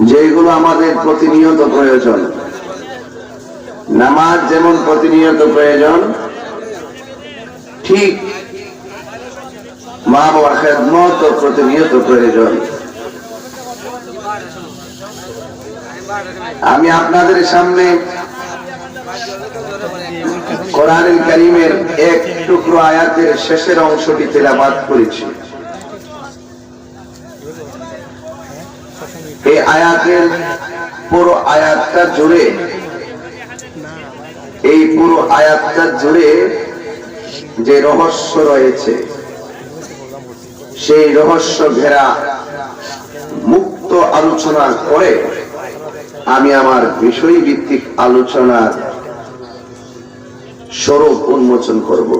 যেগুলো আমাদের প্রতিনিয়ত প্রয়োজন। নামাজ যেমন প্রতিনিয়ত প্রয়োজন, ঠিক মা বাবার খেদমত প্রতিনিয়ত প্রয়োজন। আমি আপনাদের সামনে কোরআনুল কারীমের এক টুকরো আয়াতের শেষের অংশটি তেলাওয়াত করেছি। এই আয়াতের পুরো আয়াতটা জুড়ে, এই পুরো আয়াতটা জুড়ে যে রহস্য রয়েছে, সেই রহস্য ঘেরা মুক্ত আলোচনা করে আমি আমার বিষয় ভিত্তিক আলোচনার স্বরূপ উন্মোচন করব।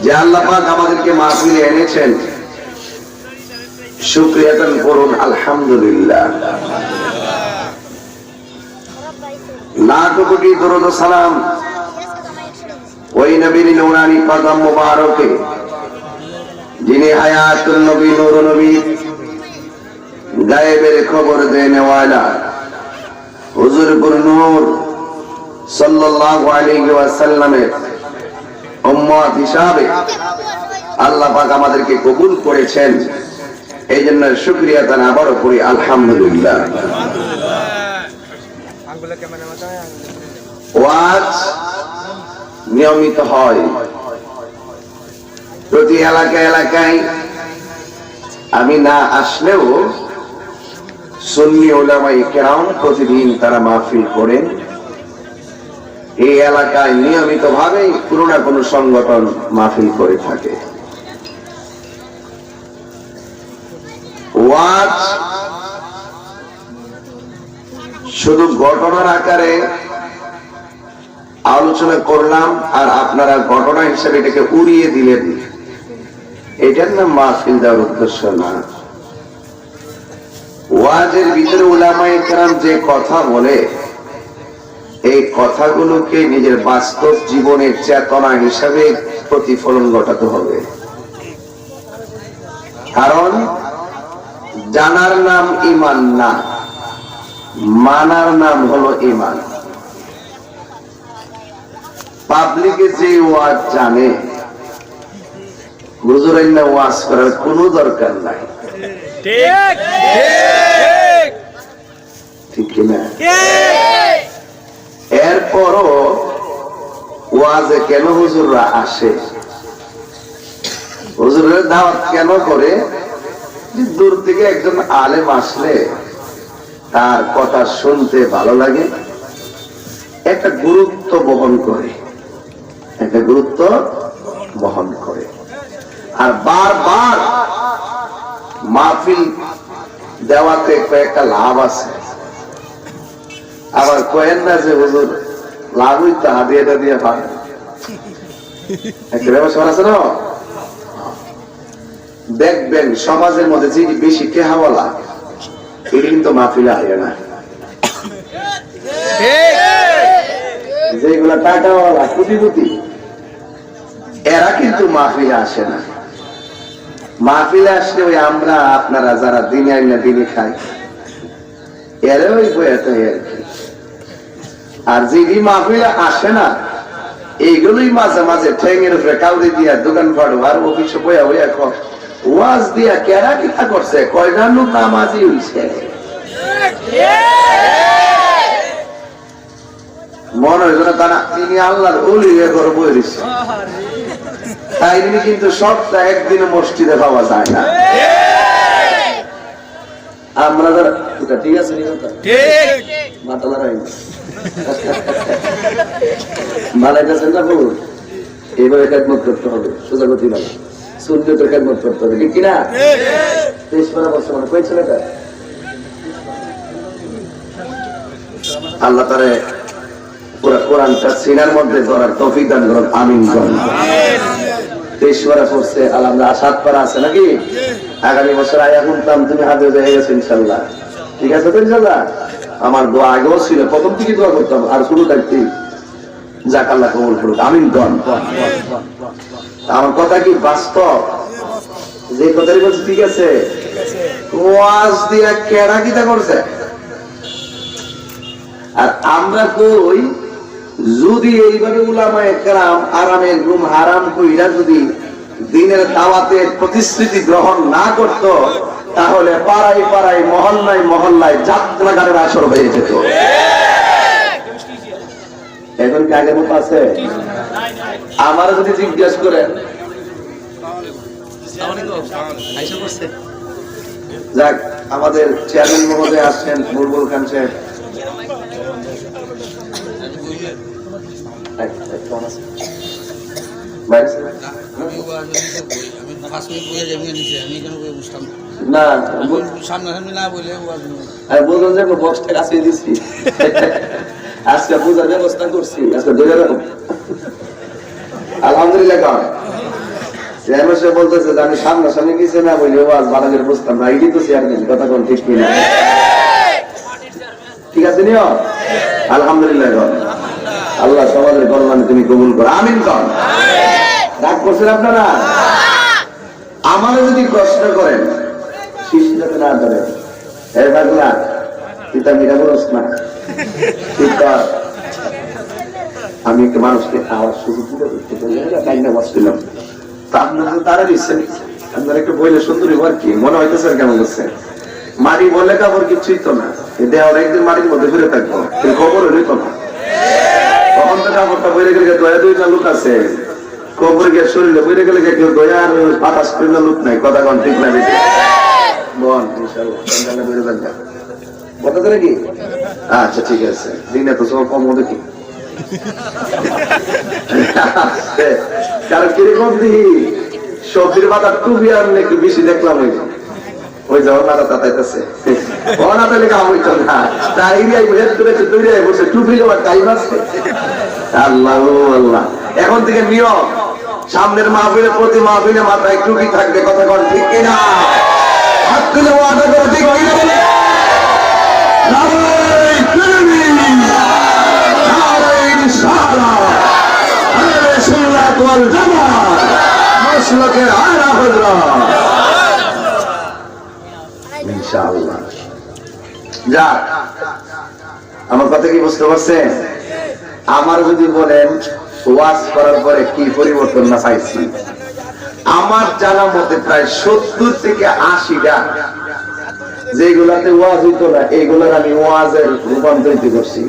যে আল্লাহ পাক আমাদেরকে মাহফিলে এনেছেন, শুকরিয়া করুন আলহামদুলিল্লাহ। লাখ কোটি দরুদ ও সালাম ওই নবীর নূরানি কদম মুবারকে, যিনি হায়াতুন নবী, নূর নবী, গায়েবের খবর দেনে ওয়ালা হুজুর নূর সাল্লাল্লাহু আলাইহি ওয়াসাল্লামের উম্মত হিসাবে আল্লাহ পাক আমাদেরকে কবুল করেছেন। এই জন্য শুকরিয়া তার আবারও করি আলহামদুলিল্লাহ। ওয়াজ নিয়মিত হয় প্রতি এলাকায় এলাকায়। আমি না আসলেও সুন্নি উলামায়ে কেরাম প্রতিদিন তারা মাহফিল করেন। এই এলাকায় নিয়মিত ভাবে কোনো না কোনো সংগঠন মাহফিল করে থাকে। ওয়াজ শুধু ঘটনার আকারে আলোচনা করলাম আর আপনারা ঘটনা হিসেবে এটাকে উড়িয়ে দিলেন, এটার নাম মাহফিল দেওয়ার উদ্দেশ্য না। ওয়াজের ভিতরে উলামায়ে কেরাম যে কথা বলে, এই কথাগুলোকে নিজের বাস্তব জীবনের চেতনা হিসাবে প্রতিফলন ঘটাতে হবে। কারণ জানার নাম ঈমান না, মানার নাম হলো ঈমান। পাবলিকে যে ওয়াজ জানে, হুজুরাইনা ওয়াজ করার কোনো দরকার নাই। ঠিক ঠিক কিনা? এরপরও ওয়াজে কেন হুজুররা আসে, হুজুরের দাওয়াত কেন করে? দূর থেকে একজন আলেম আসলে তার কথা শুনতে ভালো লাগে, একটা গুরুত্ব বহন করে, একটা গুরুত্ব বহন করে। আর বারবার মাহফিল দেওয়াতে কয়েকটা লাভ আছে। আবার কয়েন না যে হুজুর লাভ হইতে হাদিয়াটা দিয়ে পায়, একটা ব্যবসা আছে না। দেখবেন সমাজের মধ্যে যে বেশি টেহাওয়ালা, এটি কিন্তু মাহফিলে আয় না। যেগুলা টাকাওয়ালা কোটিপতি, এরা কিন্তু মাহফিলে আসে না। মাহফিলে আসলে ওই আমরা আপনারা যারা দিনে আইনা দিনে খাই, এরা ওই বইতে আর কি। আর যিনি মাহফিলে আসে না, এইগুলোই মাঝে মাঝে ঠেঙের উপরে কাউরি দিয়া দোকান পাড়ো আর অফিসে বইয়া বইয়া ওয়াজ দিয়া কেরা কিতা করছে, কয়টা লোক নামাজি হইছে। মনে হয় না তারা তিনি আল্লাহর ওলি হয়ে ঘরে বই রয়েছে, তাই কিন্তু সপ্তাহে একদিনে মসজিদে পাওয়া যায় না। আমরা যারা ঠিক আছে মাথা লড়াই মালাইতেছেন না বলুন, এইভাবে খেদমত করতে হবে, সোজা গতি মালা সুন্নতের খেদমত করতে হবে, ঠিক কিনা? 23 বছর মানে কই ছেলেটা আল্লাহ তারে পুরা কোরআনটা সিনার মধ্যে ধরার তৌফিক দান করুন, আমিন। 23 পড়ছে আলহামদুলিল্লাহ। 7 পারা আছে নাকি? আগামী বছর আয়া শুনতাম তুমি হাফেজ হয়ে গেছো ইনশাআল্লাহ। ঠিক আছে তো ইনশাআল্লাহ? আমার দোয়া আগেও ছিল, প্রথম থেকে দোয়া করতাম আর শুরু থাকতে যাক আল্লাহ কবুল করুক, আমিন। আমার কথা কি বাস্তব? যে কথাই বলছি ঠিক আছে? ওয়াজ দিয়া কেডা কিতা করছে? আর আমরা কই যদি এইভাবে উলামায়ে কেরাম আরামের ঘুম হারাম কইরা যদি দিনের দাওয়াতের প্রতিশ্রুতি গ্রহণ না করত, তাহলে পাড়ায় পাড়ায় মহল্লায় মহল্লায় যাত্রাগানের আসর হয়ে যেত। এখন কি আগের মতো আছে? আমার যদি জিজ্ঞেস করেন, যাক আমাদের চেয়ারম্যান মহোদয় আসছেন, বুলবুল খান সাহেব। না সামনাসামনি না বলে বলুন যে বক্সটা কাছে দিচ্ছি, আজকে পূজার ব্যবস্থা করছি, আজকে ধরে রাখুন। আলহামদুলিল্লাহ। কারণ বলতেছে যে আমি সামনাসামনি কিছু না বলি ওয়াজ বানানোর বুঝতাম না, এটি তো চেয়ারম্যান, কথা কোন ঠিক কিনা? ঠিক আছে নিও। আলহামদুলিল্লাহ। আল্লাহ সমাজের কল্যাণ তুমি কবুল করো, আমিন কর। রাগ করছেন আপনারা? আমারে যদি প্রশ্ন করেন শিশুটাকে না ধরেন, এর ভাগনা পিতা মীরা বলস না, ঠিক কর। আমি একটা মানুষকে খাওয়ার সুযোগ দিলাম, তারা দিচ্ছেন আপনার একটু বইলে সুন্দরী আর কি মনে হইতেছে কেমন করছে। মাটি বলে কাপড় কিছুই তো না, দেওয়ার একদিন মাটির মধ্যে ফিরে থাকবো, খবর হইত না। তখন তো কাপড়টা বইরে গেলে দয়া দুইটা লোক আছে, কবর গিয়ে শরীরে বইরে গেলে কেউ দয়া আর বাতাস করিলে লোক নাই, কথা কন ঠিক না? বল কথা তো নাকি? আচ্ছা ঠিক আছে, দিনে তো সব কম দেখি। কারণ কিরকম দিই সবজির পাতা টুপি আর একটু বেশি দেখলাম, ওই যাওয়ার মাথা তাতাইতেছে আল্লাহ। এখন থেকে নিয়ম, সামনের মাহফিলে প্রতি মাহফিলে মাথায় টুপি থাকবে, কথা কন ঠিক কিনা? হাত তুলে ওয়াদা করে ঠিক কিনা? আমার কথা কি বুঝতে পারছেন? আমার যদি বলেন ওয়াজ করার পরে কি পরিবর্তন না পাইছি, আমার জানা মতে প্রায় 70 থেকে 80টা যেগুলাতে ওয়াজ হইতো না, এইগুলার আমি ওয়াজের রূপান্তরিত করছি।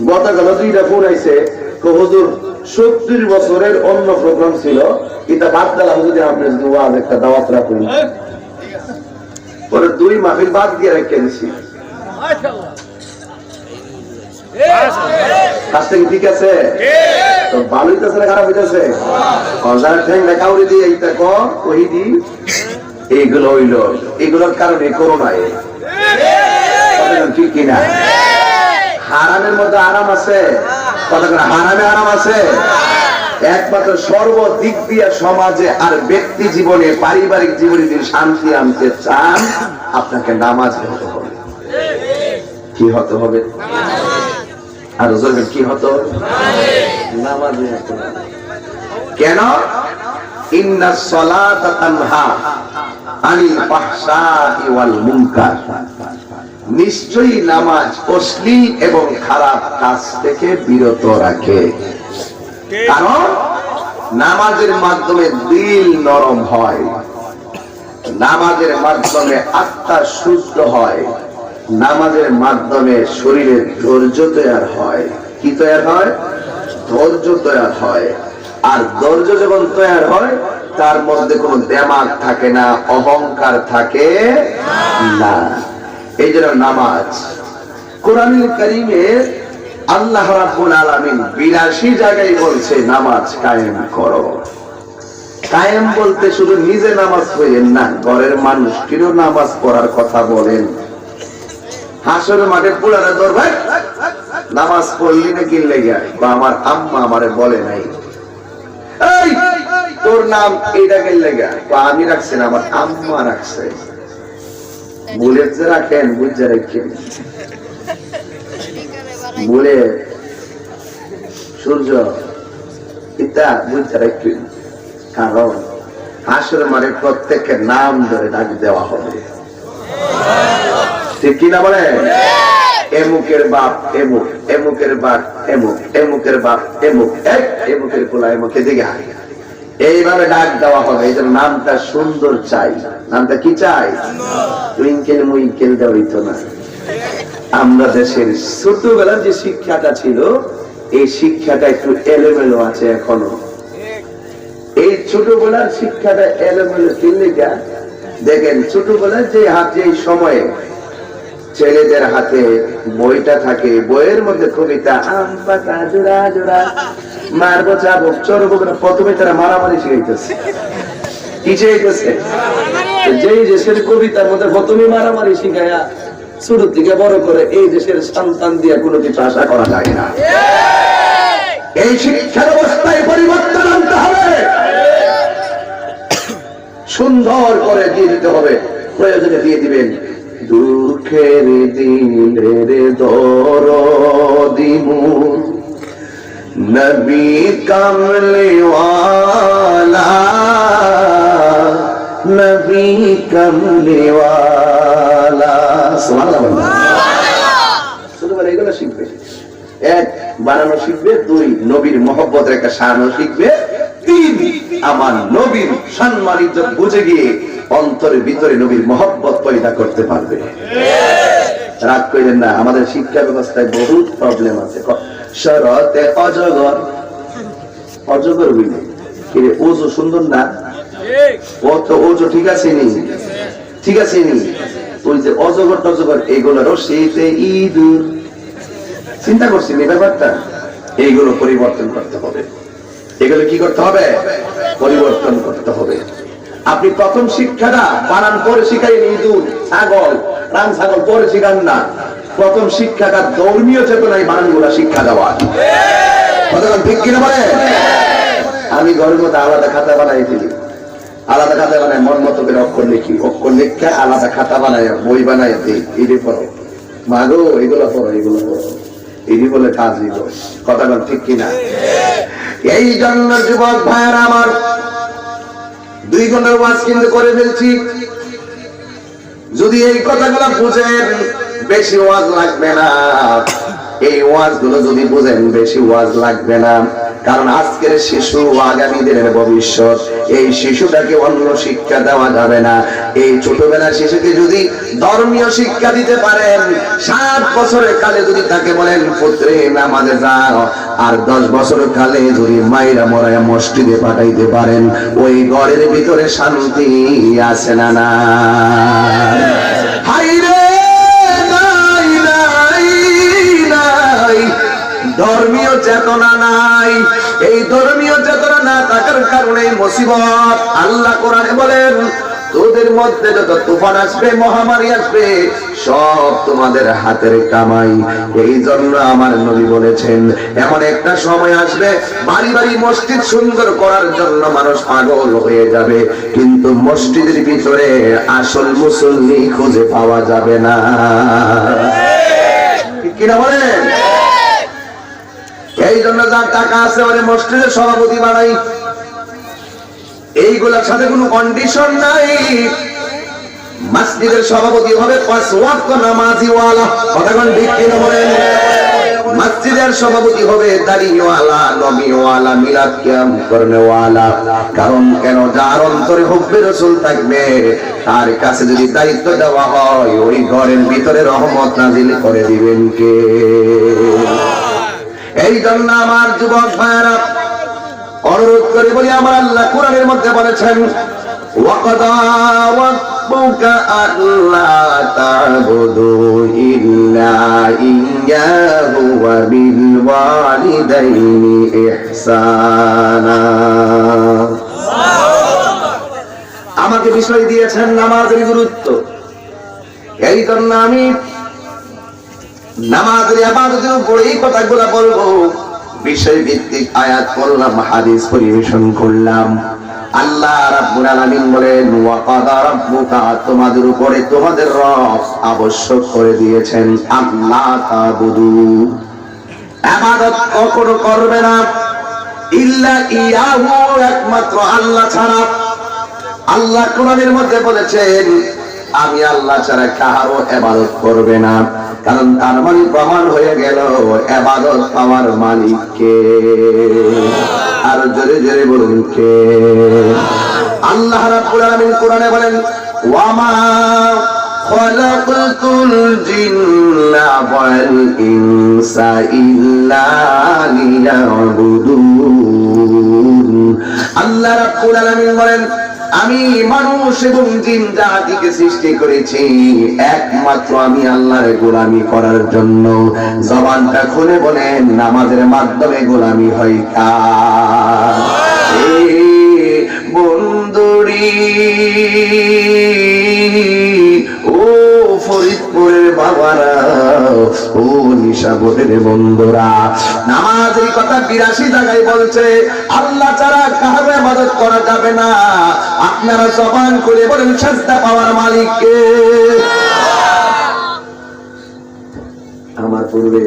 গতকাল 2টা ফোন আইছে, হুজুর 70 বছরের অন্য প্রোগ্রাম ছিল, এটা বাদ দিলাম, যদি আপনি যদি ওয়াজ একটা দাওয়াত রাখুন। পরে 2 মাহফিল বাদ দিয়ে রেখে দিছি। কাজটা কি ঠিক আছে? তো ভালো হইতেছে না খারাপ হইতেছে? কাউরি দিয়ে এইটা কই দি, এইগুলো হইল, এগুলোর কারণে করোনায় ঠিক কিনা? হারামের মধ্যে আরাম আছে, হারামে আরাম আছে। একমাত্র সর্বদিক দিয়ে সমাজে আর ব্যক্তি জীবনে পারিবারিক জীবনে যদি শান্তি আনতে চান, আপনাকে নামাজ হতে হবে। কি হতে হবে? আর কি হতে হবে? নামাজ। কেন? ইন্নাস সালাতা তানহা আনিল ফাহশাই ওয়াল মুনকার। নিশ্চয়ই নামাজ অশ্লীল এবং খারাপ কাজ থেকে বিরত রাখে। কারণ নামাজের মাধ্যমে দিল নরম হয়, নামাজের মাধ্যমে আত্মা শুদ্ধ হয়, নামাজের মাধ্যমে শরীরের ধৈর্য তৈরি হয়। কি তৈরি হয়? ধৈর্য তৈরি হয়। আর ধৈর্য যখন তৈরি হয়, তার মধ্যে কোনো দেমাগ থাকে না, অহংকার থাকে না। এই জন্য নামাজ কোরআনুল কারীমে আল্লাহ রাব্বুল আলামিন 82 জায়গায় বলছে নামাজ কায়েম করো। কায়েম বলতে শুধু নিজে নামাজ পড়েন না, ঘরের মানুষকেও নামাজ পড়ার কথা বলেন। হাসরের মাঠে পুরানো দরবার নামাজ পড়লি না কি লেগে, বা আমার আম্মা আমারে বলে নাই, এই তোর নাম এইটা কে লেগে, বা আমি রাখছি না, আমার আম্মা রাখছে। বলে যে রাখেন, বুঝে রাখেন, বলে সূর্য এটা বুঝে রাখবেন। কারণ হাসরের মাঠে প্রত্যেকের নাম ধরে ডাক দেওয়া হবে। ঠিক কিনা বলে? এমুকের বাপ এমুক, এমুকের বাপ এমুক, এমুকের বাপ এমুক, এমুকের পোলা এমুকে দিকে এইভাবে ডাক দেওয়া হবে। এই জন্য নামটা সুন্দর চাই। নামটা কি চাই? টুইঙ্কেল মুইঙ্কেল দেওয়া হইতো না। আমরা দেশের ছোটবেলার যে শিক্ষাটা ছিল, এই শিক্ষাটা একটু এলোমেলো আছে এখনো। এই ছোটবেলার শিক্ষাটা এলোমেলো কিনলেগা দেখেন, ছোটবেলার যে হাতে এই সময়ে ছেলেদের হাতে বইটা থাকে, বইয়ের মধ্যে কবিতা আম পাতা জোড়া জোড়া মারবো চাবো চড়বো, প্রথমে তারা মারামারি শিখাইতেছে। কি শিখাইতেছে? যেই দেশের কবিতার মধ্যে প্রথমে মারামারি শিখায়া ছোট থেকে বড় করে এই দেশের সন্তান দিয়ে কোনো কিছু আশা করা যায় না। এই শিক্ষা ব্যবস্থায় পরিবর্তন আনতে হবে, সুন্দর করে দিয়ে দিতে হবে। প্রয়োজনে দিয়ে দিবেন। দুঃখের দিনের দরদি মুর নবী কামলিওয়ালা, নবী কামলিওয়ালা। সুবহানাল্লাহ। ছোটবেলা এগুলো শিখবে। এক, বানানো শিখবে। দুই, নবীর মহব্বতের একটা শানও শিখবে। তিন, আমার নবীর সম্মান ইজ্জত বুঝে গিয়ে অন্তরের ভিতরে নবীর মহব্বত পয়দা করতে পারবে। রাগ করেন না, আমাদের শিক্ষা ব্যবস্থায় বহুত প্রবলেম আছে। শরতে অজগর, অজগর বুঝলে ওজো সুন্দর না? কত ওজো ঠিক আছে নি? ঠিক আছে নি? ওই যে অজগর টজগর এগুলোরও শীতে ইঁদুর। চিন্তা করছি নি ব্যাপারটা? এইগুলো পরিবর্তন করতে হবে। এগুলো কি করতে হবে? পরিবর্তন করতে হবে। আপনি প্রথম শিক্ষাটা বানান পরে শিখাইনি, ইঁদুর ছাগল রাম ছাগল পরে শিখান না। প্রথম শিক্ষাটা ধর্মীয় চেতনায় বানানগুলা শিক্ষা দেওয়া। ঠিক কিনা বলে? আমি ঘরের মধ্যে আলাদা খাতা বানাই দিই, আলাদা খাতা বানাই মন মতো করে অক্ষর লিখি, অক্ষর লিখে আলাদা খাতা বানাই বই বানাই দিই। এটি পড়ো মা গো, এগুলো পড়ো, এগুলো পড়ো, এটি বলে কাজ দিব। কথা বল ঠিক কিনা? এই জন্য যুবক ভাইয়েরা আমার, 2 ঘন্টার ওয়াজ কিন্তু করে ফেলছি। যদি এই কথাগুলো বুঝেন, বেশি ওয়াজ লাগবে না। এই ওয়াজ গুলো যদি বুঝেন, বেশি ওয়াজ লাগবে না। কারণ আজকের শিশু আগামী দিনের ভবিষ্যৎ। এই শিশুটাকে অন্য শিক্ষা দেওয়া যাবে না। এই ছোটবেলা শিশুকে যদি ধর্মীয় শিক্ষা দিতে পারেন, 7 বছরের কালে যদি তাকে বলেন পুত্রে নামাজে যাও, আর 10 বছর কালে যদি মাইরা মরায়া মসজিদে পাঠাইতে পারেন, ওই ঘরের ভিতরে শান্তি আছে না? না হাইরে, নাই নাই নাই, ধর্মীয় চেতনা নাই। এই ধর্মীয় চেতনা না থাকার কারণে মুসিবত। আল্লাহ কোরআনে বলেন, তোদের মধ্যে যত তুফান আসবে, মহামারী আসবে, সব তোমাদের হাতের কামাই। এই জন্য আমার নবী বলেছেন, এমন একটা সময় আসবে, বাড়ি বাড়ি মসজিদ সুন্দর করার জন্য মানুষ পাগল হয়ে যাবে, কিন্তু মসজিদের ভিতরে আসল মুসল্লি খুঁজে পাওয়া যাবে না। কিনা বলেন? এই জন্য যার টাকা আছে ওরে মসজিদের সভাপতি বানাই। এইগুলোর সাথে কোনো কন্ডিশন নাই। মসজিদের সভাপতি হবে 5 ওয়াক্ত নামাজিওয়ালা। কথা কোন ঠিক কিনা বলেন? মসজিদের সভাপতি হবে দাড়িওয়ালা, নবীওয়ালা, মিলাদ কিয়াম করনেওয়ালা। কারণ কেন? যার অন্তরে হুব্বে রাসূল থাকবে, তার কাছে যদি দায়িত্ব দেওয়া হয়, ওই ঘরের ভিতরে রহমত নাজিল করে দিবেন কে? এই জন্য আমার যুবক ভাইরা অনুরোধ করে বলি, আমার আল্লাহ কোরআনের মধ্যে বলেছেন, ওয়াকাদা রাব্বুকা আল্লা তা'বুদু ইল্লা ইয়্যাহু ওয়া বিল ওয়ালিদাইনি ইহসানা। আমাকে বিষয় দিয়েছেন নামাজের গুরুত্ব। এই জন্য আমি নামাজের ইবাদতের উপর এই কথাগুলো বলবো। বিষয় ভিত্তিক আয়াত পড়লাম, হাদিস পরিবেশন করলাম। আল্লাহ রাব্বুল আলামিন বলেন, ওয়া কাদা রাব্বুকা, তোমাদের উপরে তোমাদের রব আবশ্যক করে দিয়েছেন, আল্লাহ তা'বুদু, ইবাদত কখনো করবে না, ইল্লা ইয়াহু, একমাত্র আল্লাহ ছাড়া। আল্লাহ কোরআনের মধ্যে বলেছেন, আমি আল্লাহ ছাড়া কারো ইবাদত করবে না। কারণ তার মানে প্রমাণ হয়ে গেল ইবাদত পাওয়ার মালিক কে? আর জোরে জোরে বলুন কে? আল্লাহ রাব্বুল আলামিন কোরআনে বলেন, ওয়ামা খালাকাতুল জিন্না ওয়াল ইনসা ইল্লা লিয়াবুদুন। আল্লাহ রাব্বুল আলামিন বলেন, আমি মানুষ এবং জিন জাতিকে সৃষ্টি করেছি একমাত্র আমি আল্লাহর গোলামি করার জন্য। জবানটা খুলে বলেন, নামাজের মাধ্যমে গোলামি হয় কার? বন্ধুরি ও ফরিদপুরের বাবারা, ও নিশাপুরের বন্ধুরা, নামাজের কথা ৮২ জায়গায় বলছে। আল্লাহ ছাড়া কারো ইবাদত করা যাবে না। আপনারা জবান খুলে বলেন, সাজদা পাওয়ার মালিক কে? আমার পূর্বে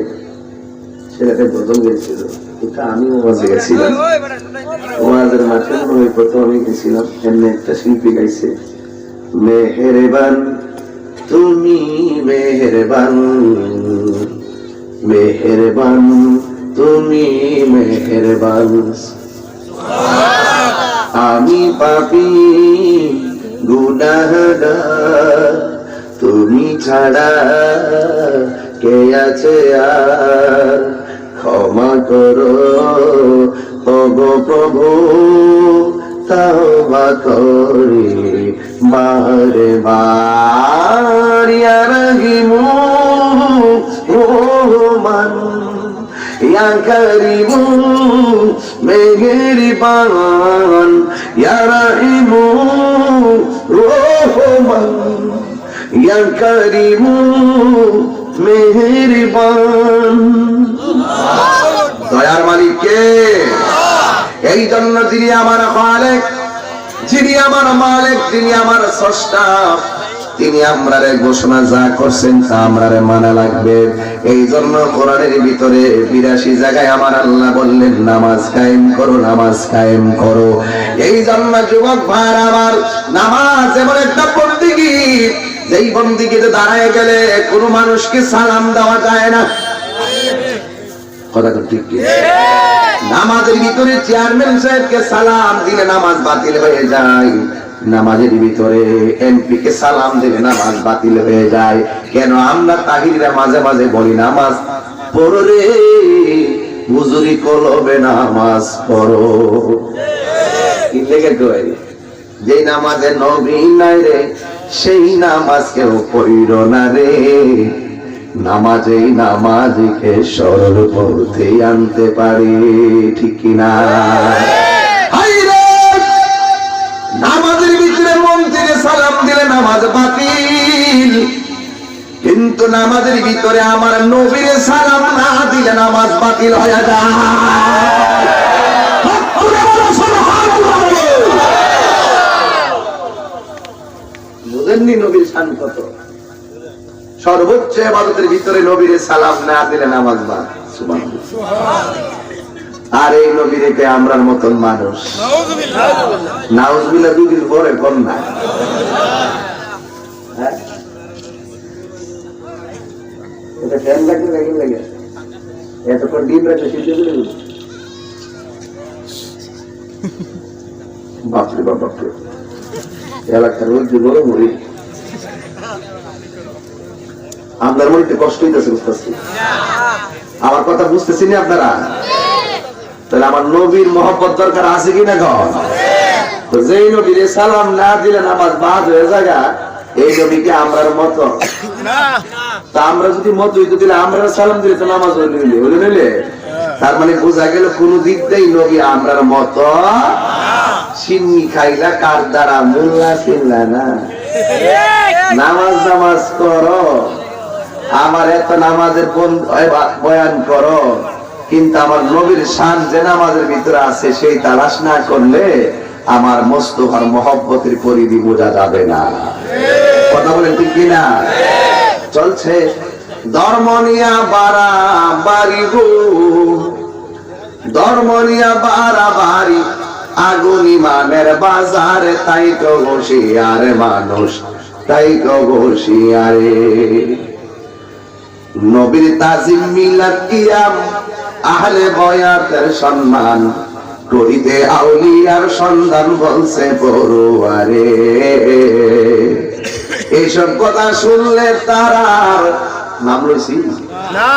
ছেলেটা বদল গেছিল, আমিও ওয়াজে গেছিলাম। ওয়াজের মাঠে প্রথম আমি গেছিলাম, এমনি একটা শিল্পী গাইছে, মেহেরবান তুমি মেহেরবান, মেহেরবান তুমি মেহেরবান, আমি পাপী গুনাহগার, তুমি ছাড়া কে আছে আর, ক্ষমা করো ওগো প্রভু, তওবা করি বারে বার, ইয়া রহিমু রহমান, ইয়া করিমু মেহেরবান, ইয়া রহিমু রহমান, ইয়া করিমু মেহেরবান। দয়ার মালিক কে? এই জন্য যিনি আমার খালেক, যিনি আমার মালিক, যিনি আমার স্রষ্টা, তিনি আমরারে ঘোষণা যা করছেন তা আমরারে মানা লাগবে। এই জন্য কোরআনের ভিতরে ৮২ জায়গায় আমার আল্লাহ বললেন, নামাজ কায়েম করো, নামাজ কায়েম করো। এই জন্য যুবক ভাইরা আমার, নামাজ এমন একটা বন্দেগী, যেই বন্দেগীতে দাঁড়ায় গেলে কোনো মানুষকে সালাম দেওয়া যায় না। কথা ঠিক কি? নামাজের ভিতরে চেয়ারম্যান সাহেবকে সালাম দিলে নামাজ বাতিল হয়ে যায়, নামাজের ভিতরে এমপি কে সালাম দিলে নামাজ বাতিল হয়ে যায়। কেন? আমরা তাহিরা মাঝে মাঝে বলি, নামাজ পড়ো রে হুজুরি কলবে নামাজ পড়ো। কি লেগে কই? যে নামাজে নবী নাই রে, সেই নামাজ কেউ পড়িল না রে। নামাজেই নামাজকে সরল পথে আনতে পারে, ঠিক কিনা? নামাজের ভিতরে মন থেকে সালাম দিলে নামাজ বাতিল, কিন্তু নামাজের ভিতরে আমার নবীর সালাম না দিলে নামাজ বাতিল হয়ে যায়। বুঝেননি নবীর শান কত? সর্বোচ্চ ইবাদতের ভিতরে নবীর সালাম না দিলে নামাজ বাদ। আর এই নবীর কে আমরার মতন মানুষ, নাউজুবিল্লাহ দুদিন পরে কন্যা। এটা ফ্যান লাগে লাগে লাগে, এতক্ষণ ডিম রাখলে সিদ্ধ করে দিল। বাপরে বাপ, বাপরে, এলাকার রোজ গরম হরি। আপনার মনে কষ্ট হইতেছে, বুঝতেছি? আমার কথা বুঝতেছি না আপনারা? তাহলে আমার নবীর মহব্বত দরকার আছে কিনা? তো যেই নবীর সালাম না দিলে নামাজ বাদ হয়ে যায়, এই নবীকে আমরার মতো। তা আমরা যদি মত হইতে দিলে আমরা সালাম দিলে তো নামাজ হইলে নিলে, তার মানে বোঝা গেল কোন দিক দিয়ে নবী আমরার মতো। সিন্নি খাইলা কার দ্বারা? মোল্লা চিনলা না। নামাজ নামাজ করো, আমার এত নামাজের বয়ান করো, কিন্তু আমার নবীর শান যে নামাজের ভিতরে আছে সেই তালাশ না করলে আমার মোস্তফার মহব্বতের পরিধি বোঝা যাবে না। কথা বলেন ঠিক কিনা? চলছে ধর্ম নিয়া বাড়াবাড়ি গো, ধর্ম নিয়া বাড়াবাড়ি, আগুন ইমানের বাজারে, তাই তো বসে আর মানুষ তাই তো হুঁশিয়ারে। নবীর তাজিম মিলাদ কিয়াম আহলে বয়াতের সম্মান করিতে আউলিয়ার সন্ধান বলছে পড়ুয়ারে। এইসব কথা শুনলে তারা নাম লইছি না,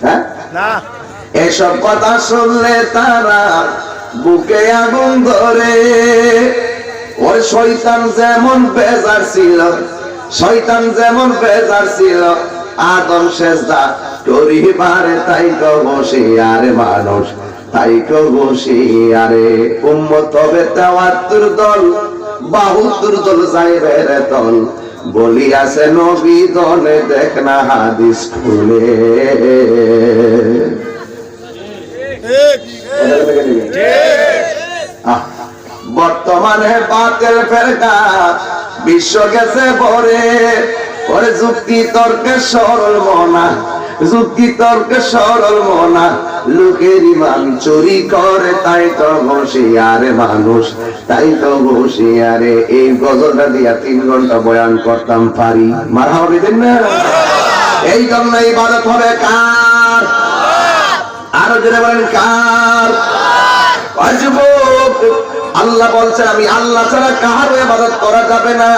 হ্যাঁ না, এসব কথা শুনলে তারা বুকে আগুন ধরে। ওই শয়তান যেমন বেজার ছিল, শয়তান যেমন বেজার ছিল আদম সেজদা করিবারে, তাই তো হুঁশিয়ারে মানুষ, তাই তো হুঁশিয়ারে। উম্মত হবে ৭৩ দল, ৭২ দল যাইবে রে দল, বলিয়াছে নবী দলে দেখ না হাদিস খুলে। বর্তমানে বাতিল ফেরকা বিশ্ব গেছে ভরে, ওরে যুক্তি তর্কে সরল মনা, যুক্তি তর্কে সরল মনা, লোকের ইমান চুরি করে, তাই তো হুঁশিয়ারে মানুষ, তাই তো হুঁশিয়ারে। এই গজলটা দিয়া ৩ ঘন্টা বয়ান করতাম পারি, মারহাবা দিতেন না? এই জন্য ইবাদত হবে কার? আরো জোরে বলেন কার? আল্লাহ বলছে আমি আল্লাহ ছাড়া কারো ইবাদত করা যাবে না।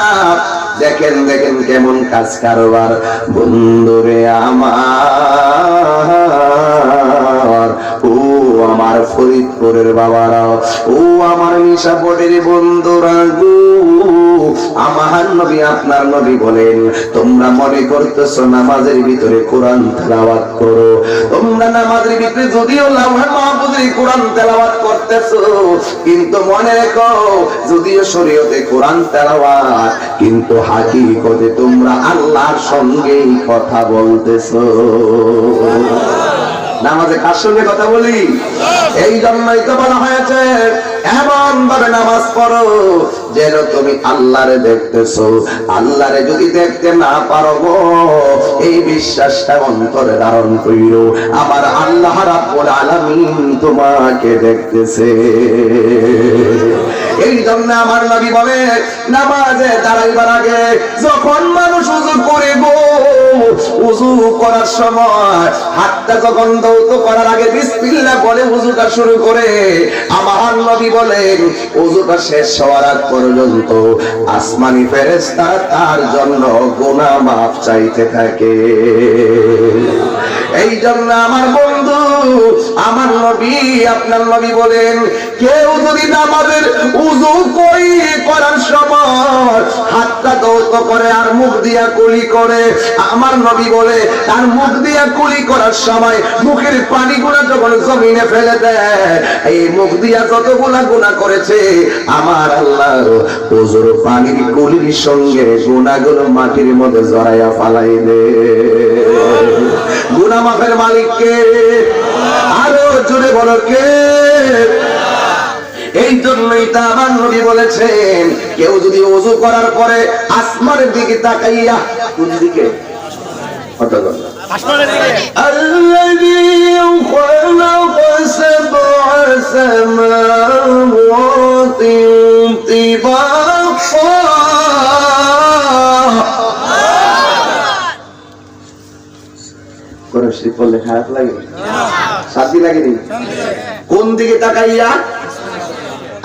দেখেন দেখেন কেমন কাজ কারবার। বন্ধুরে আমার, ও আমার ফরিদপুরের বাবারা, ও আমার নিশাপুরের বন্ধুরা গো, আমার নবী আপনার নবী বলেন তোমরা মনে করতেছো নামাজের ভিতরে কোরআন তেলাওয়াত করো, তোমরা নামাজের ভিতরে যদিও লাউহে মাহফুজে কোরআন তেলাওয়াত করতেছো, কিন্তু মনে রেখো যদিও শরীয়তে কোরআন তেলাওয়াত, কিন্তু হাকিকতে তোমরা আল্লাহর সঙ্গেই কথা বলতেছো। নামাজে কার সঙ্গে কথা বলি? এই জন্যই তো বলা হয়েছে এমন ভাবে নামাজ পড়ো যেন তুমি আল্লাহরে দেখতেছো। আল্লাহরে যদি দেখতে না পারো এই বিশ্বাসটা অন্তরে ধারণ কইরো, আমার আল্লাহ রাব্বুল আলামিন তোমাকে দেখতেছে। এই জন্য আমার নবী বলে নামাজে দাঁড়াইবার আগে যখন মানুষ ওযু করে গো, ওযু করার সময় হাতটা যখন দৌত করার আগে বিসমিল্লাহ বলে ওযুটা শুরু করে, আমার নবী বলেন ওযুটা শেষ হওয়ার আগ পর্যন্ত আসমানি ফেরেশতা তার জন্য গুনাহ মাফ চাইতে থাকে। এই জন্য আমার বন্ধু, আমার নবী আপনার নবী বলেন কেউ যদি নামাজের ওযু করার সময় হাতটা দৌত করে আর মুখ দিয়া কুলি করে, আমার নবী বলে তার মুখ দিয়া কুলি করার সময় মুখের পানিগুলো যখন জমিনে ফেলে দেয়, এই মুখ দিয়া যতগুলা গুনাহ করেছে আমার আল্লাহ ওযুর পানির কুলির সঙ্গে গুনাহগুলো মাটির মধ্যে জড়াইয়া ফালাই দেয়। গুনাহ মাফের মালিক কে? আরো জোরে বলো কে? এই জন্যই তা আমার নবী বলেছেন কেউ যদি ওযু করার পরে আসমানের দিকে তাকাইয়া, কোন দিকে? আসমানের দিকে। আল্লাযী খালাকা সাবআ সামাওয়াতি তিবাকা। কোন শরীফ বললে খারাপ লাগে? শান্তি লাগেনি? কোন দিকে তাকাইয়া?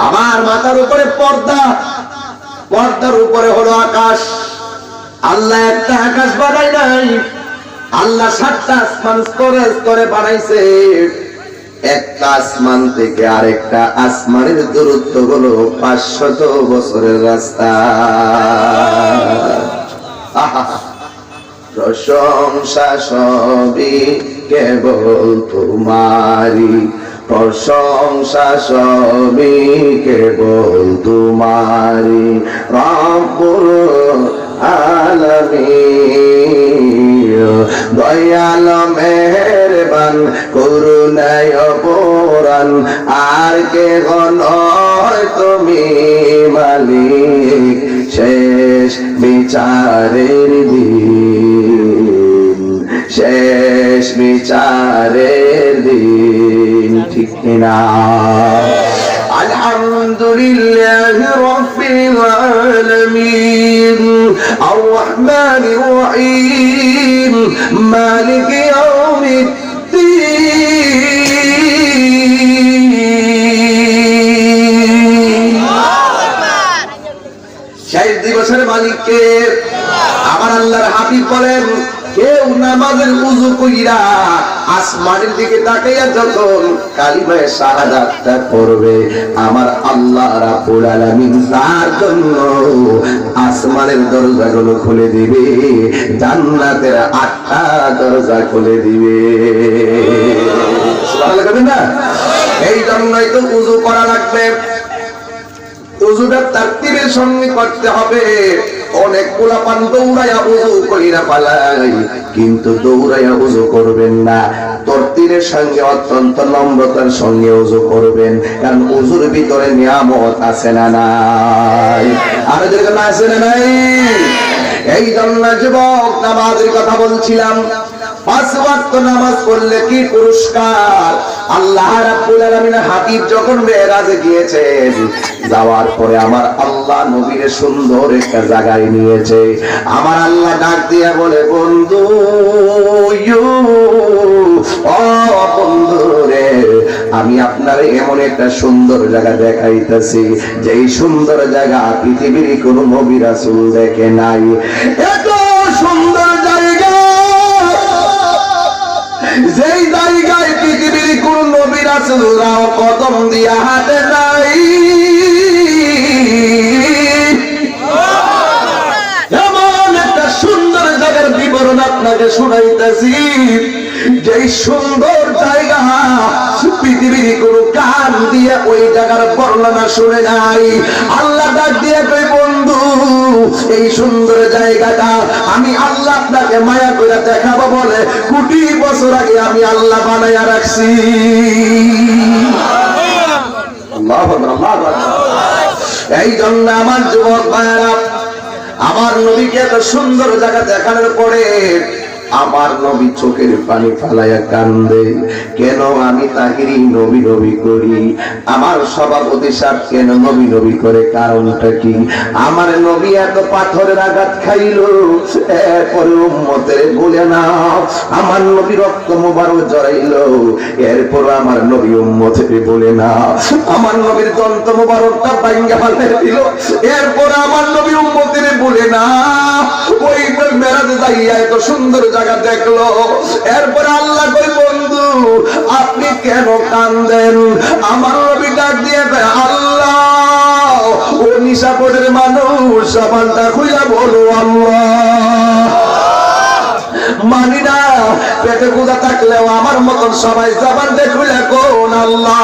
আমার মাথার উপরে পর্দা, পর্দার উপরে হলো আকাশ। আল্লাহ একটা আকাশ বানাই নাই, আল্লাহ ৭টা আসমান স্তরে স্তরে বানাইছে। একটা আসমান থেকে আরেকটা আসমানের দূরত্ব হলো ৫০০ বছরের রাস্তা। প্রশংসা সবই কেবল তোমারি, প্রশংসা সবই কেবল তোমারি, রব্বুল আলামিন। দয়াল মেহেরবান করুণায় অপরান, আর কে নয় তুমি মালিক শেষ বিচারের দিন, শেষ বিচারের দিন। ঠিক না? আলহামদুলিল্লাহি রাব্বিল العالمين الرحمن الرحيم مالك يوم الدين শেষ দিবসের মালিককে আমার আল্লাহর হাবিব বলেন কেউ নামাজের ওযু কইরা আসমানের দিকে তাকাইয়া যখন কালিমায়ে শাহাদাতটা পড়বে আমার আল্লাহ রাব্বুল আলামিন তার জন্য আসমানের দরজাগুলো খুলে দিবে জান্নাতের 8টা দরজা খুলে দিবে সুবহানাল্লাহ না এই জন্যই তো ওযু করা লাগবে ওযুটা তারতিবের সঙ্গে করতে হবে অনেক পোলাপান দৌড়াইয়া ওযু কইরা পালাই কিন্তু দৌড়াইয়া ওযু করবেন না তরতিবের সঙ্গে অত্যন্ত নম্রতার সঙ্গে ওযু করবেন কারণ ওযুর ভিতরে নিয়ামত আছে না নাই আর যেরকম আছে না নাই এই জন্য যুবক নামাজের কথা বলছিলাম 5 ওয়াক্ত নামাজ পড়লে কি পুরস্কার আল্লাহ রাব্বুল আলামিনের হাবিব যখন মেরাজে গিয়েছেন যাওয়ার পরে আমার আল্লাহ নবীর সুন্দর একটা জায়গায় নিয়েছে আমার আল্লাহ ডাক দিয়া বলে বন্ধু ও বন্ধু রে আমি আপনার এমন একটা সুন্দর জায়গা দেখাইতেছি যেই সুন্দর জায়গা পৃথিবীর কোনো নবী রাসূল দেখে নাই এত সুন্দর জায়গা যেই জায়গায় পৃথিবীর কোন নবী রাসূলরাও কদম দিয়া হাঁটে নাই এমন একটা সুন্দর জায়গার বিবরণ আপনাকে শোনাইতেছি যেই সুন্দর জায়গা পৃথিবীর কোন কান দিয়ে ওই জায়গার বর্ণনা শুনে নাই আল্লাহ ডাক দিয়ে কই বন্ধু এই সুন্দর জায়গাটা আমি আল্লাহ আপনাকে মায়া করে দেখাবো বলে কোটি বছর আগে আমি আল্লাহ বানায়া রাখছি আল্লাহু আকবার এই জন্য আমার যুবক ভাইরা আমার নবীকে এত সুন্দর জায়গা দেখানোর পরে আমার নবী চোখের পানি ফালাইয়া কান্দে কেন আমি তাহিরি নবী নবী করি আমার সভাপতি সাহেব কেন নবী নবী করে কারণটা কি আমার নবী এত পাথরের আঘাত খাইলো এরপরে উম্মতের বলে না আমার নবী রক্ত মোবারক জড়াইলো এরপর আমার নবী উম্মতের বলে না আমার নবীর দন্ত মোবারকটা ভাঙা ফেলে দিল এরপর আমার নবী উম্মতের বলে না ওই মেরাজে যাইয়া এত সুন্দর জায়গা দেখলো এরপরে আল্লাহ কই বন্ধু আপনি কেন কান্দেন আমার নবী ডাক দিয়ে আল্লাহ ও নিশাপুরের মানুষ সাবানটা খুইলা বলো আল্লাহ মানি না পেটে গুদা থাকলেও আমার মতন সবাই সাবান দেখলে কোন আল্লাহ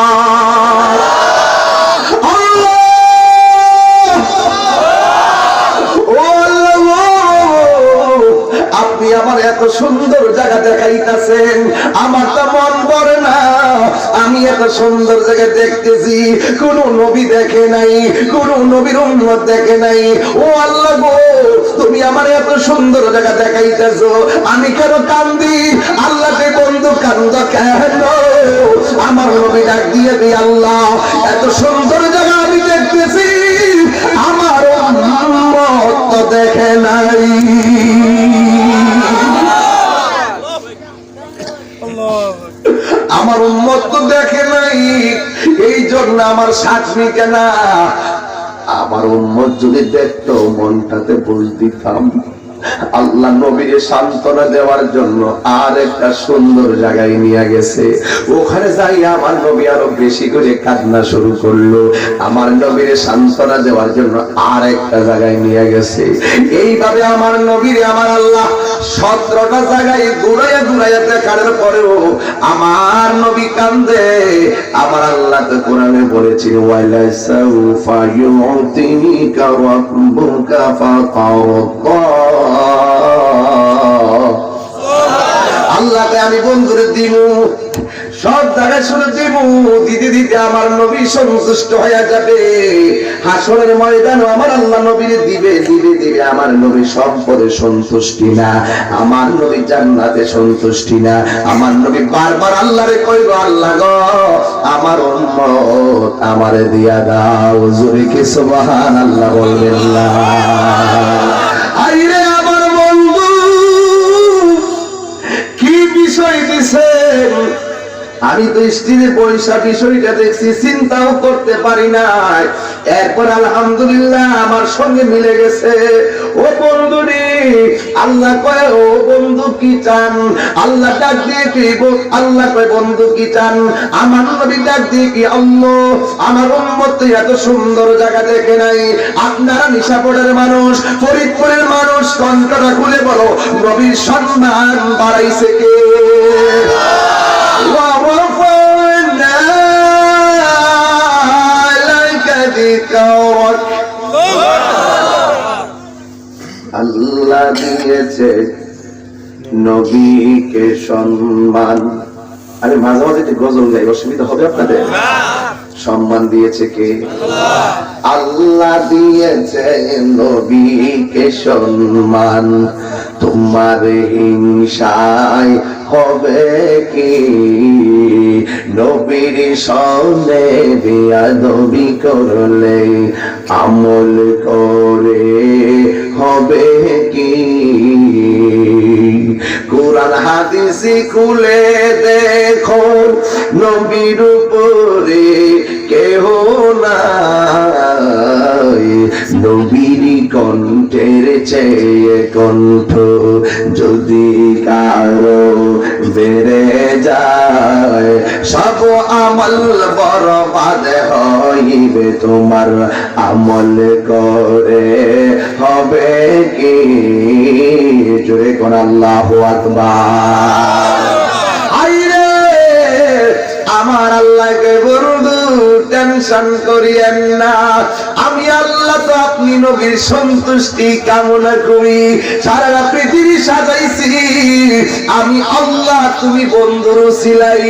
আপনি আমার এত সুন্দর জায়গা দেখাইতেছেন আমার তো মন ভরে না আমি এত সুন্দর জায়গা দেখতেছি কোন নবী দেখে নাই কোন নবীর উম্মত দেখে নাই ও আল্লাহ গো তুমি আমার এত সুন্দর জায়গা দেখাইতেছো আমি কেন কান্দি আল্লাহকে বন্ধু কান্দ কেন আমার নবী ডাক দিয়ে দি আল্লাহ এত সুন্দর জায়গা আমি দেখতেছি আমার উম্মত তো দেখে নাই আমার উম্মত তো দেখে নাই এই জন্য আমার সাক্ষী কেনা আমার উম্মত যদি দেখতো মনটাতে বুঝ দিতাম আল্লাহ নবীকে সান্ত্বনা দেওয়ার জন্য আর একটা সুন্দর জায়গায় নিয়ে গেছে ওখানে যাই আমার নবী আরো বেশি করে কান্না শুরু করলো আমার নবীর সান্ত্বনা দেওয়ার জন্য আর একটা জায়গায় নিয়ে গেছে এইভাবে আমার নবীর আমার আল্লাহ 17টা জায়গায় ঘুরাইয়া ঘুরাইয়া দেখানোর পরেও আমার নবী কান্দে আমার আল্লাহ তো কোরআনে বলেছেন ওয়ালা সাউফা ইউতিকা রাব্বুকা ফাতারদা আল্লাহকে আমি বন্ধুরে দিব সব জায়গায় শুনে দিব, দিতে দিতে আমার নবী সন্তুষ্ট হয়ে যাবে। হাসরের ময়দানে আমার আল্লাহ নবীর দিবে দিবে দিবে, আমার নবী সম্পদে সন্তুষ্টি না, আমার নবী জান্নাতে সন্তুষ্টি না। আমার নবী বারবার আল্লাহরে কইব, আল্লাহ গো আমার উম্মত আমারে দিয়া দাও। জোরে কি সুবহানাল্লাহ বলবেন না? আইরে আমার বন্ধু কি বিষয় দিছেন, আমি তো স্ত্রীর পয়সা বিষয়টা দেখছি, চিন্তাও করতে পারি না। এরপর আলহামদুলিল্লাহ আমার সঙ্গে মিলে গেছে। ও বন্ধুরে, আল্লাহ কয় ও বন্ধু কি চান? আল্লাহ ডাক দিয়ে কি আল্লাহ কয় বন্ধু কি চান? আমার নবী ডাক দিয়ে কি, আল্লাহ আমার উম্মত এত সুন্দর জায়গা দেখে নাই। আপনারা নিশাপুরের মানুষ, ফরিদপুরের মানুষ, কণ্ঠটা খুলে বলো নবীর সম্মান বাড়াইছে কে? আল্লাহ দিয়েছে নবীকে সম্মান। আরে মাঝে মাঝে একটু গজল গাই, অসুবিধা হবে আপনাদের? সম্মান দিয়েছে কে? আল্লাহ দিয়েছে নবীকে সম্মান। তোমার হিংসায় হবে কি? নবীর সনে বেয়াদবি করলে আমল করে হবে কি? কোরআন হাদিস খুলে দেখো, নবীর উপরে কেহ নাই। নবীর কণ্ঠের চেয়ে কণ্ঠ যদি কারো বেড়ে যায়, সব আমল বরবাদ হইবে, তোমার আমল করে হবে কি? জোরে কোন আল্লাহু আকবার। আইরে আমার আল্লাহকে বলবো টেনশন করিয়েন না, আমি আল্লাহ তো আপনি নবীর সন্তুষ্টি কামনা করি। সারা পৃথিবী সাজাইছি আমি আল্লাহ, তুমি বন্ধুর ছিলাই।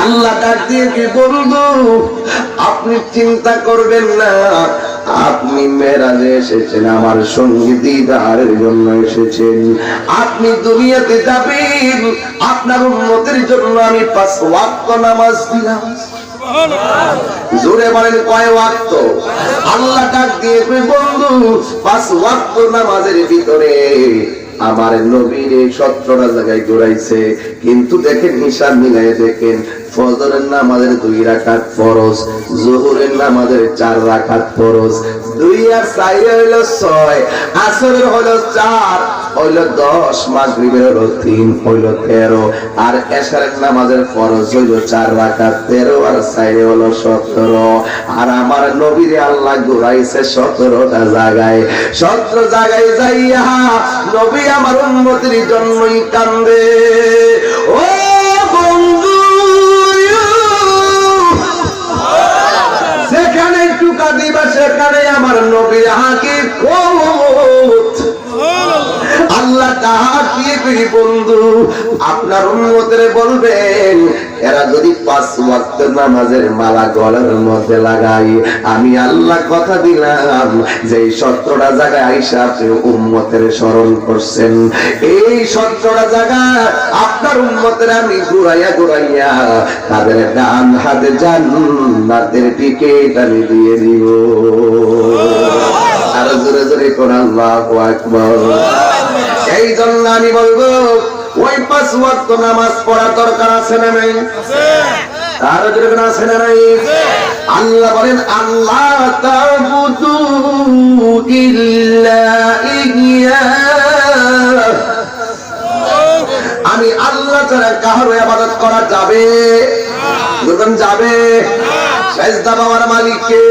আল্লাহ ডাক দিয়ে কি বলবো, আপনি চিন্তা করবেন না, আপনি মেরাজে এসেছেন, আমার সঙ্গে দিদারের জন্য এসেছেন। আপনি দুনিয়াতে যাবেন, আপনার উম্মতের জন্য আমি 5 ওয়াক্ত নামাজ দিলাম। জোরে বলেন কয় ওয়াক্ত? আল্লাহ ডাক দিয়ে বন্ধু 5 ওয়াক্ত নামাজের ভিতরে আমার নবীর 17টা জায়গায় ঘুরাইছে। কিন্তু দেখেন হিসাব মিলাই দেখেন, ফজরের নামাজের 2 রাকাত ফরজ, যোহরের নামাজের 4 রাকাত ফরজ, 2 আর 4 হইল 6, আসরের হইল 4, হইল 10, মাগরিবের হইল 3, হইল 13, আর এশারের নামাজের ফরজ হইল 4 রাকাত, 13 আর 4 হইল 17। আর আমার নবীর আল্লাহ ঘুরাইছে 17টা জায়গায়। 17 জায়গায় যাইয়া নবী আমার উম্মতের জন্যই কান্দে। ও বন্ধু, যেখানে টুকা দিবা সেখানে আমার নবীর হাকিকত। আল্লাহ তাহাকে কই বন্ধু আপনার উম্মতের বলবেন, এরা যদি 5 ওয়াক্ত নামাজের মালা গলার মধ্যে লাগাই, আমি আল্লাহ কথা দিলাম যে 17টা জায়গায় আইসা আপনি উম্মতের স্মরণ করছেন, এই 17টা জায়গা আপনার উম্মতের আমি ঘুরাইয়া ঘুরাইয়া তাদের ডান হাতে জান্নাতের টিকিট আমি দিয়ে দিব। আর জোরে জোরে কোন আল্লাহু আকবার। এই জন্য আমি বলবো ওই 5 ওয়াক্ত নামাজ পড়া দরকার আছে না নাই? আর যদি না আছে না নাই? আল্লাহ বলেন আল্লাহ তা'বুদু ইল্লা ইয়া, আমি আল্লাহ ছাড়া কারো ইবাদত করা যাবে? যখন যাবে, সেজদা পাওয়ার মালিক কে?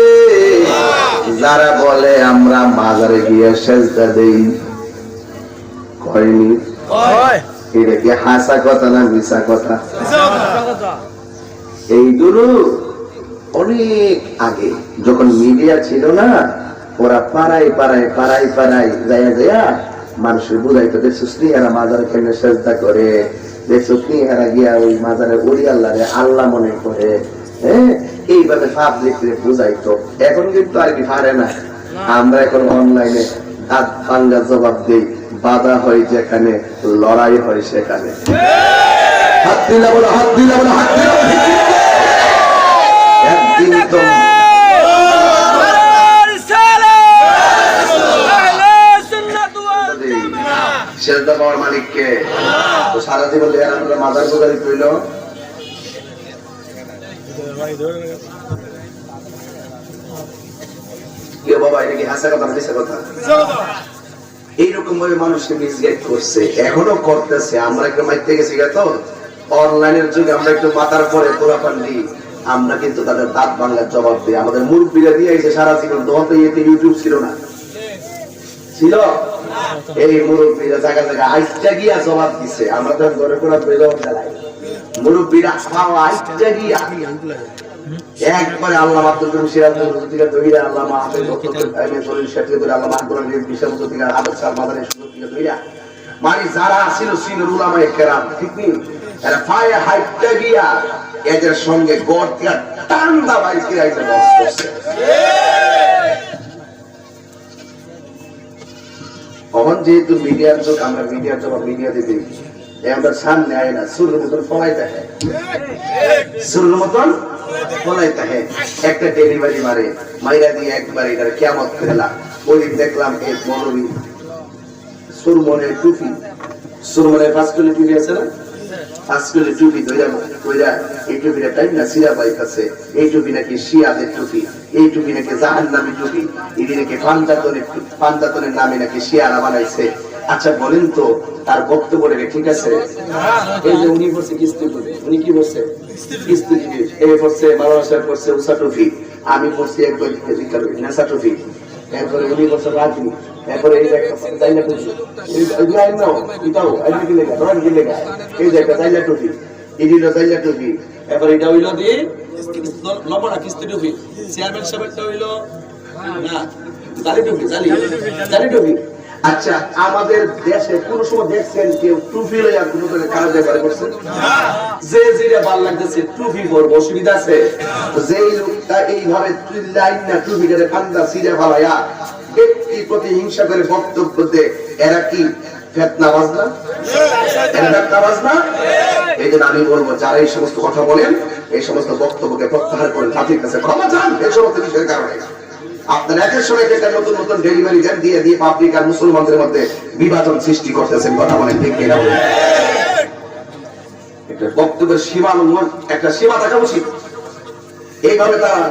যারা বলে আমরা মাজারে গিয়ে সেজদা দেই, কয়নি? এটা কি হাসা কথা না মিছা কথা? এইগুলো অনেক আগে যখন মিডিয়া ছিল না, ওরা পাড়ায় পাড়ায় যাইয়া মানুষের বুঝাইতো দেখছিস নি এরা মাজারে কেমনে সেজদা করে, দেখছিস নি এরা গিয়া ওই মাজারে ওলি আল্লাহরে আল্লাহ মনে করে, হ্যাঁ এইভাবে পাবলিক বুঝাইতো। এখন কিন্তু আর কি পারে না। আমরা এখন অনলাইনে দাঁত ভাঙ্গা জবাব দিই, বাধা হয় যেখানে, লড়াই হয় সেখানে। হাত দিলা বলো, হাত দিলা বলো, হাত দিলা বলো। একদিন তো সেজদা পাওয়ার মালিককে, তো সারা জীবন আপনারা মাজার গোদারি কইল। বাবা এটা কি হাসা কথা, মিশা কথা? এইরকম ভাবে মানুষকে মিসগাইড করছে, এখনো করতেছে। আমরা একটু মাইতে গেছি তো অনলাইনের যুগে, আমরা একটু মাথার পরে তোরা পান্ডি, আমরা কিন্তু তাদের দাঁত বাংলার জবাব দিই। আমাদের মুরব্বীরা দিয়ে আইছে সারা জীবন, তখন তো ইয়েতে ইউটিউব ছিল না, ছিল এই মুরব্বীরা জায়গা জায়গায় আইসটা গিয়া জবাব দিছে। আমরা তো ঘরে কোনো বেদম চালাই, মুরব্বীরা খাওয়া আইসটা গিয়া একবারে আল্লাহ আব্দুল করিম সিরাজুল থেকে ধইরা, আল্লাহ মাহফিজ বক্তব্যের শরীর সাথে ধরে, আল্লাহ মাহবুবের বিশাল থেকে আদর সাহেব মাদারের সুযোগ থেকে ধইরা, মানে যারা ছিল সিনিয়র উলামায়ে কেরাম, ঠিক নেই, এরা পায়ে হাইটটা গিয়া এদের সঙ্গে গড় দিয়া টান্দা বাইকে আইতে বস করছে। তখন যেহেতু মিডিয়ার যুগ, আমরা মিডিয়ার জবাব মিডিয়াতে দিই। আমরা সামনে আয় না, সুরের মতন ফলাইতে হয়, সুরের মতন ফলাইতে হয়। একটা ডেলিভারি মারে, মাইরা দিয়ে একবার এটার কিয়ামত ফেলা। ওই দেখলাম এক মৌলবী সুরমনের টুপি, সুরমনের পাঁচকলি টুপি আছে না, পাঁচকলি টুপি ধইরা এই টুপিটা টাইম না সিরা পাইতেছে, এই টুপি নাকি শিয়াদের টুপি, এই টুপি নাকি জাহান্নামী টুপি, এটি নাকি পান্তাতনের নামে নাকি শিয়ারা বানাইছে। আচ্ছা বলেন তো তার বক্তব্য রেখে ঠিক আছে? এই যে উনি বলছে কিস্তি টুপি, উনি কি বলছে কিস্তি টুপি, এই বলছে মাওলানা সাহেব বলছে উষা টুপি, আমি বলছি একবার নেশা টুপি, এরপরে উনি বলছে রাজনী, এরপরে এই যে জাইলা টুপি, এই যে একটা জাইলা টুপি, এই যে জাইলা টুপি, এরপরে এটা হইলো দিয়ে লবণা কিস্তি টুপি, চেয়ারম্যান সাহেবটা হইলো না জালি টুপি, জালি টুপি। আচ্ছা আমাদের দেশে কোন সময় দেখছেন কেউ টুপি লইয়া কোন কারো ব্যাপারে করছেন? যে যেটা ভালো লাগতেছে টুপি পরব, অসুবিধা আছে? যেই লোকটা এইভাবে লাইন না টুপিটারে কান্দা সিরে ফালাইয়া ব্যক্তির প্রতি হিংসা করে বক্তব্য দেয়, এরা কি ফিতনাবাজ না? এরা ফিতনাবাজ না? এই জন্য আমি বলবো যারা এই সমস্ত কথা বলেন, এই সমস্ত বক্তব্যকে প্রত্যাহার করেন, জাতির কাছে ক্ষমা চান এই সমস্ত বিষয়ের কারণে। আপনার একের সময় একটা নতুন নতুন ডেলিভারি দেন, দিয়ে দিয়ে পাবলিক আর মুসলমানদের মধ্যে বিভাজন সৃষ্টি করতেছেন। কথা বলেন ঠিক কিনা বলেন? একটা বক্তব্যের সীমা লঙ্ঘন, একটা সীমা থাকা উচিত। এইভাবে তারা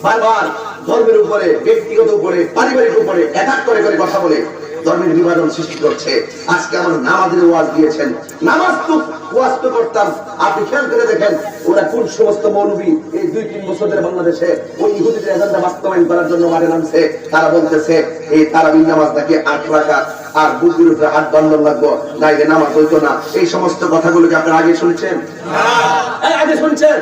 বারবার ধর্মের উপরে, ব্যক্তিগত উপরে, পারিবারিক উপরে অ্যাটাক করে করে কথা বলে ধর্মের বিভাজন সৃষ্টি করছে। আজকে আমার নামাজের ওয়াজ দিয়েছেন, নামাজ তো ওয়াজ তো করতাম, আপনি খেয়াল করে দেখেন ওরা কোন সমস্ত মৌলবী এই 2-3 বছরের বাংলাদেশে ওই ইহুদিদের এজেন্ডা বাস্তবায়ন করার জন্য মাঠে নামছে। তারা বলতেছে এই তারাবির নামাজ নাকি 8 রাকাত, আর বুকের উপরে হাত বাঁধন লাগবো, নাইলে নামাজ হইতো না। এই সমস্ত কথাগুলোকে আপনারা আগে শুনছেন? আগে শুনছেন?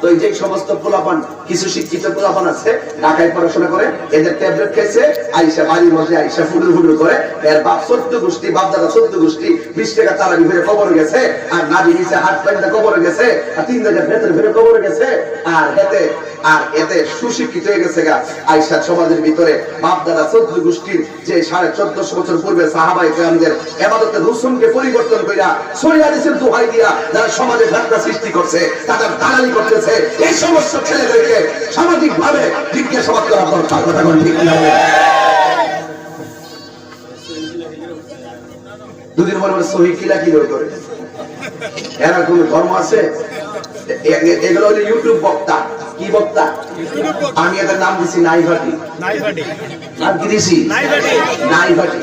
তো এই যে সমস্ত পোলাপান, কিছু শিক্ষিত পোলাপান আছে ঢাকায় পড়াশোনা করে, এদের ট্যাবলেট খাইছে, আইসা বাড়ির মধ্যে আইসা ফুডুর ফুডুর করে, এর বাপ 14 গোষ্ঠী, বাপ দাদা 14 গোষ্ঠী 20 টাকা তারাবি ফিরে কবরে গেছে, আর নাবি নিচে হাত পাইতে কবরে গেছে, আর 3 টাকা ভেতরে ফিরে কবরে গেছে, আর এতে সুশিক্ষিত হয়ে গেছে গা। আইসা সমাজের ভিতরে বাপ দাদা 14 গোষ্ঠীর যে 1450 বছর পূর্বে সাহাবায়ে কেরামদের ইবাদতের রুসুমকে পরিবর্তন কইরা সহিহ হাদিসের দোহাই দিয়া যারা সমাজে ফিতনা সৃষ্টি করছে, তাদের দালালি করতেছে, এই সমস্ত ছেলেদেরকে সামাজিক ভাবে জিজ্ঞাসাবাদ করা দরকার। কথা বলেন ঠিক না? দুদিন পর সহিহ কিলা কি করে, এরা কোন ধর্ম আছে? এগুলো হলো ইউটিউব বক্তা। কি বক্তা? আমি এদের নাম দিছি নাইভাটি। নাম কি দিছি? নাইভাটি।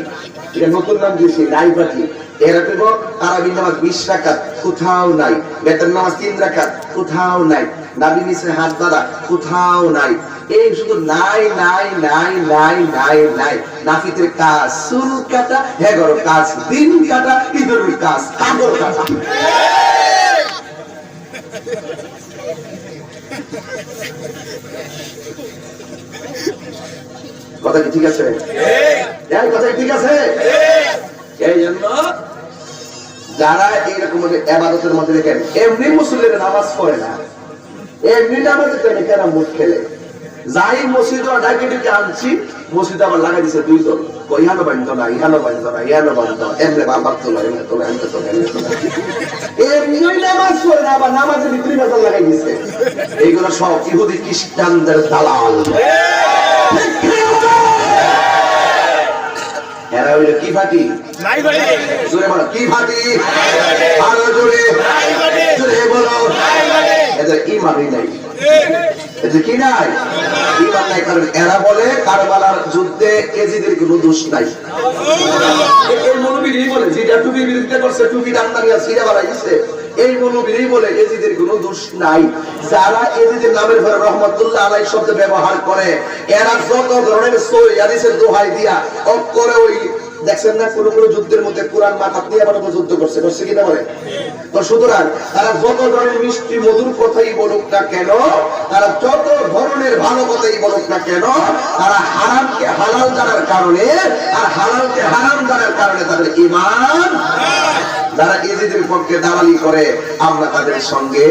এটা নতুন নাম দিছি নাইভাটি। এরা কেব তারাবির নামাজ 20 রাকাত, কোথাও নাই। বেতন নামাজ 3 রাকাত, কোথাও নাই। নাবি নিচে হাত বাঁধা, কোথাও নাই। এই শুধু নাই নাই নাই নাই নাই নাই। নাফিতের কাজ চুল কাটা, 11 কাজ দিন কাটা, ঈদের কাজ কাপড় কাটা। কথা কি ঠিক আছে? এই কথা ঠিক আছে? এই জন্য যারা এইরকম ইবাদতের মধ্যে দেখেন এমনি মুসল্লিরা নামাজ পড়ে না, এমনি নামাজে কেন মুখ খেলে যাই মসজিদে ডাকে ডেকে আনছি, মসজিদে আবার লাগাই দিছে দুইজন, ইহানো বান্ধ না ইহানো বান্ধ না ইহানো বান্ধ, এমনি বাবার তোলা এমনি তোলা এমনি তোলা এমনি তোলা, এমনি নামাজ পড়ে না, আবার নামাজের ভিতরে বাজার লাগাই দিছে। এইগুলো সব ইহুদি খ্রিস্টানদের দালাল। এরা হইলো কি ফাটি? জোরে বলো কি ফাটি? আরো জোরে জোরে বলো। এদের ইমানই নাই, এদের কি নাই? ইমান নাই। কারণ এরা বলে কারবালার যুদ্ধে এজিদের কোনো দোষ নাই। এই মৌলবীরই বলে যেটা টুপির বিরুদ্ধে করছে, টুপি দান্দানিয়া ছিঁড়ে বাড়াইছে, এই মৌলবীরই বলে এজিদের কোনো দোষ নাই। যারা এজিদের নামের পরে রহমতুল্লাহ আলাইহি শব্দ ব্যবহার করে, এরা যত ধরনের সই হাদিসের দোহাই দিয়া অক্ষরে ওই দেখছেন না কোন কোন যুদ্ধের মধ্যে কোরআন মাথাত নিয়ে আবার যুদ্ধ করছে, করছে কিনা বলে। তো সুতরাং তারা যত ধরনের মিষ্টি মধুর কথাই বলুক না কেন, তারা যত ধরনের ভালো কথাই বলুক না কেন, তারা হারামকে হালাল জানার কারণে আর হালালকে হারাম জানার কারণে তাদের ঈমান, যারা এজিদের পক্ষে দালালি করে আমরা তাদের সঙ্গে।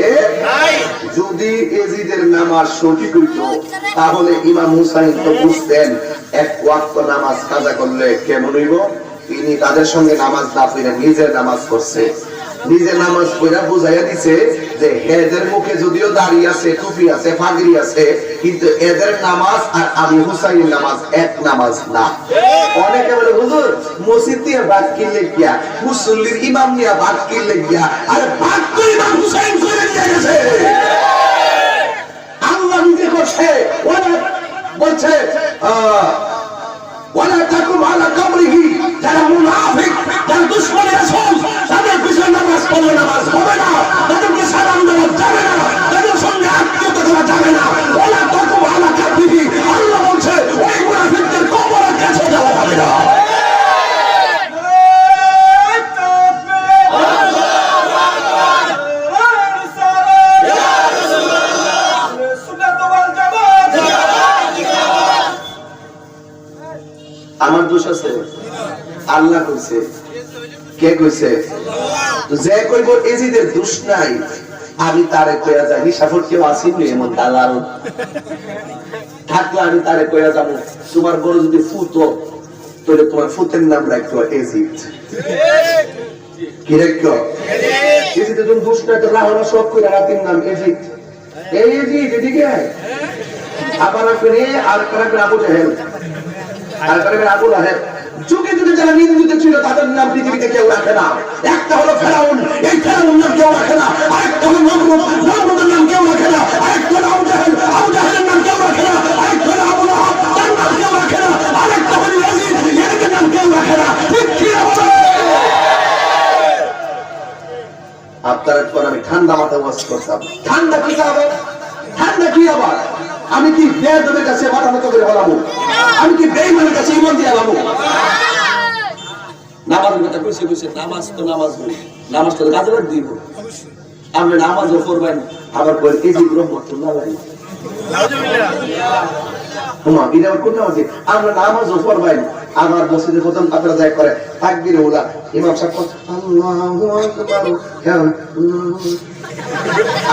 যদি এজিদের নামাজ সঠিক হইত তাহলে ইমাম হুসাইন তো বুঝতেন এক ওয়াক্ত নামাজ কাজা করলে কেমন হইব। তিনি তাদের সঙ্গে নামাজ না পড়ে নিজের নামাজ করছে, নিজে নামাজ পড়া বুঝাইয়া দিছে যে এদের মুখে যদিও দাড়ি আছে, টুপি আছে, পাগড়ি আছে, কিন্তু এদের নামাজ আর আমি হুসাইনের নামাজ এক নামাজ না। অনেকে বলে হুজুর মসজিদ দিয়ে ভাগ কিনলে গিয়া, মুসল্লির ইমাম নিয়ে ভাগ কিনলে গিয়া, আরে ভাগ তো ইমাম হুসাইন করে দিয়ে গেছে, আল্লাহ নিজে করছে। ওরা বলছে ওয়ালা তাকুম আলা কবরিহি, যারা মুনাফিক, যারা দুশমন রাসূল, তাদের পিছনে নামাজ পড়লে নামাজ হবে না, তাদেরকে সালাম দেওয়া যাবে না, তাদের সঙ্গে আত্মীয়তা করা যাবে না। ওয়ালা তাকুম আলা কবরিহি, আল্লাহ বলছে ওই মুনাফিকদের কবরের কাছে যাওয়া যাবে না। আমার দোষ আছে? আল্লাহ কইছে। কে কইছে? যে কইব এজিদের দোষ নাই, আমি তারে কইয়া যাই হিসাবত কেউ আসিনি এমন দালাল থাকলে আমি তারে কইয়া যাবো তোমার বড় যদি ফুতো তাহলে তোমার ফুতের নাম রাখতো এজিদ। কি রাখতো? এজিদের যখন দোষ নাই তো রাহনা সব কইরা রাতের নাম এজিদ। এই এজিদ এদিকে আবার রাখবে আর রাখবে আবু জাহেল, আর রাখবে আবু লাহেব। যুগে যুগে যারা নিন্দিত ছিল তাদের নাম পৃথিবীতে কেউ রাখে না। একটা হলো ফেরাউন, এই ফেরাউন নাম কেউ রাখে না। আরেকটা হলো নমরুদ, নমরুদের নাম কেউ রাখে না। আরেকটা হলো আবু জাহেল, আবু জাহেলের নাম কেউ রাখে না। আরেকটা হলো আবু লাহাব, তার নাম কেউ রাখে না। আরেকটা হলো ইয়াজিদ, ইয়াজিদের নাম কেউ রাখে না। ঠিক কি বলে? আপনার পর আমি ঠান্ডা মাথা ওয়াজ করতাম। ঠান্ডা কি হবে? ঠান্ডা কি আবার? আমি কি বেয়াদবের কাছে মাথা নত করে বলাবো? আমি কি বেঈমানের কাছে ঈমান দিয়ে বলাবো? নামাজের কথা কইছে কইছে, নামাজ তো নামাজ বলি, নামাজ তো কাজে লাগ দিব। আপনি নামাজও করবেন আবার কই এই যে রহমতুল্লাহ আলাইহি নাউজুবিল্লাহ ওমা এটা কোন নামাজ? আমরা নামাজও করবেন আবার মসজিদের প্রথম আপনারা যাই করে তাকবীরে ওলা ইমাম সাহেব আল্লাহু আকবার,